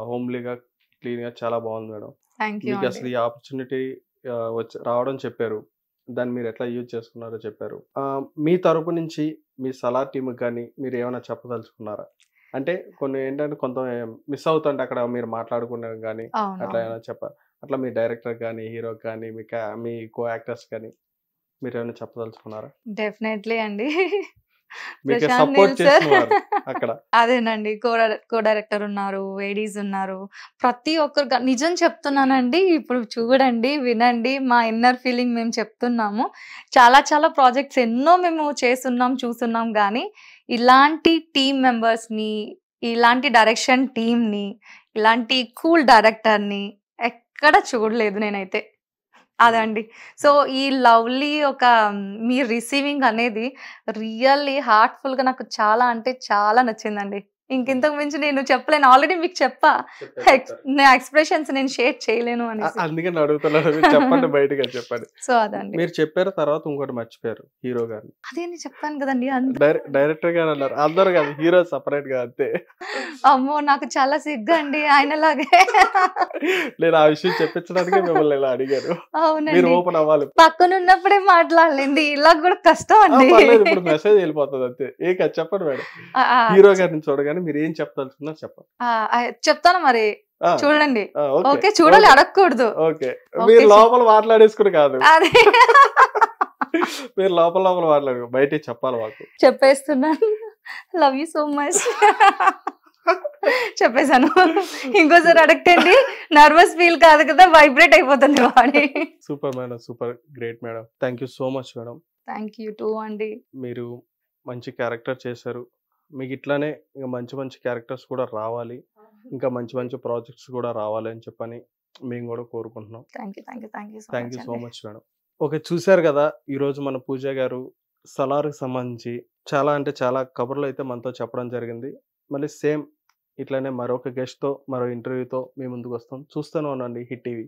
హోమ్లీగా, క్లీన్‌గా చాలా బాగుంది మేడం. థాంక్ యూ మీకు అండి. అసలు ఈ ఆపర్చునిటీ రావడం చెప్పారు. దాన్ని మీరు ఎట్లా యూజ్ చేసుకున్నారో చెప్పారు. మీ తరపు నుంచి మీ 'సలార్' టీమ్‌కి గాని మీరు ఏమైనా చెప్పదలుచుకున్నారా? అంటే కొన్ని ఏంటంటే కొంత మిస్ అవుతుంటే అక్కడ మీరు మాట్లాడుకునేవి గాని అట్లా అవునవును. ఏమైనా అట్లా మీ డైరెక్టర్‌కి గాని, హీరోకి గాని, మీ కో యాక్టర్స్ గాని మీరు ఏమైనా చెప్పదలుచుకున్నారా? డెఫినెట్లీ అండి. మీకు ప్రశాంత్ సపోర్ట్ నీల్ సార్ చేసినవారు అక్కడ. అదేనండి. కో డైరెక్టర్ ఉన్నారు, ఏడీస్ ఉన్నారు. ప్రతి ఒక్కరు నిజం చెప్తున్నానండి. ఇప్పుడు చూడండి, వినండి. మా ఇన్నర్ ఫీలింగ్ మేము చెప్తున్నాము. చాలా చాలా ప్రాజెక్ట్స్ ఎన్నో మేము చేసున్నాం, చూసున్నాం గానీ, ఇలాంటి టీమ్ మెంబర్స్‌ని, ఇలాంటి డైరెక్షన్ టీమ్‌ని, ఇలాంటి కూల్ డైరెక్టర్‌ని ఎక్కడ చూడలేదు నేనైతే. అదండి. సో, ఈ లవ్లీ ఒక మీ రిసీవింగ్ అనేది రియల్లీ హార్ట్‌ఫుల్‌గా నాకు చాలా అంటే చాలా నచ్చిందండి. ఇంకింతకు మించి నేను చెప్పలేను. ఆల్రెడీ మీకు చెప్పా. నా ఎక్స్‌ప్రెషన్స్ నేను షేర్ చేయలేను అనేసి. అందుకని అడుగుతున్నాను. మీరు చెప్పండి, బయటగా చెప్పండి. సో, అదండి. మీరు చెప్పారు, తర్వాత ఇంకోటి మర్చిపోయారు, హీరో గారిని. అదే నేను చెప్పాను కదండీ! డైరెక్టర్ గారు అన్నారు. అందరూ కాదు, హీరో సెపరేట్ గా అంతే. అమ్మో! నాకు చాలా సిగ్గండి ఆయనలాగే. నేను ఆ విషయం చెప్పించడానికే మిమ్మల్ని ఇలా అడిగాను. మీరు అవునండి. ఓపెన్ అవ్వాలి. పక్కనున్నప్పుడే మాట్లాడలేండి. ఇలా కూడా కష్టం అండి. పర్లేదు, ఇప్పుడు మెసేజ్ వెళ్ళిపోతుంది అంతే. ఏ కాదు, చెప్పండి మేడం. ఆ! ఆ! హీరో గారిని చూడగానే మీరు ఏం చెప్పదలుచుకున్నారు చెప్పండి. చెప్తాను మరి. ఆ, చూడండి. ఆ, ఓకే ఓకే. చూడాలి, ఓకే అడగకూడదు. ఓకే. ఓకే. మీరు లోపల మాట్లాడేసుకుని కాదు, అదే మీరు లోపల లోపల మాట్లాడు, బయట చెప్పాలి మాకు. చెప్పేస్తున్నాను. Love you so much. చెప్పేశాను. ఇంకోసారి అడగండి. నర్వస్ ఫీల్ కాదు కదా, వైబ్రేట్ అయిపోతుంది body. Super madam, super great madam. Thank you so much madam. Thank you two అండి. మీరు మంచి క్యారెక్టర్ చేశారు. మీకు ఇట్లానే ఇంకా మంచి మంచి క్యారెక్టర్స్ కూడా రావాలి, ఇంకా మంచి మంచి ప్రాజెక్ట్స్ కూడా రావాలి అని చెప్పని మేము కూడా కోరుకుంటున్నాం. Thank you so thank much you so అండి. Much madam. ఓకే, చూశారు కదా ఈరోజు మన పూజ గారు సలార్కి సంబంధించి చాలా అంటే చాలా కబుర్లు అయితే మనతో చెప్పడం జరిగింది. మళ్ళీ సేమ్ ఇట్లానే మరొక గెస్ట్తో, మరో ఇంటర్వ్యూతో మీ ముందుకు వస్తాం. చూస్తూనే ఉండండి హిట్ టీవీ.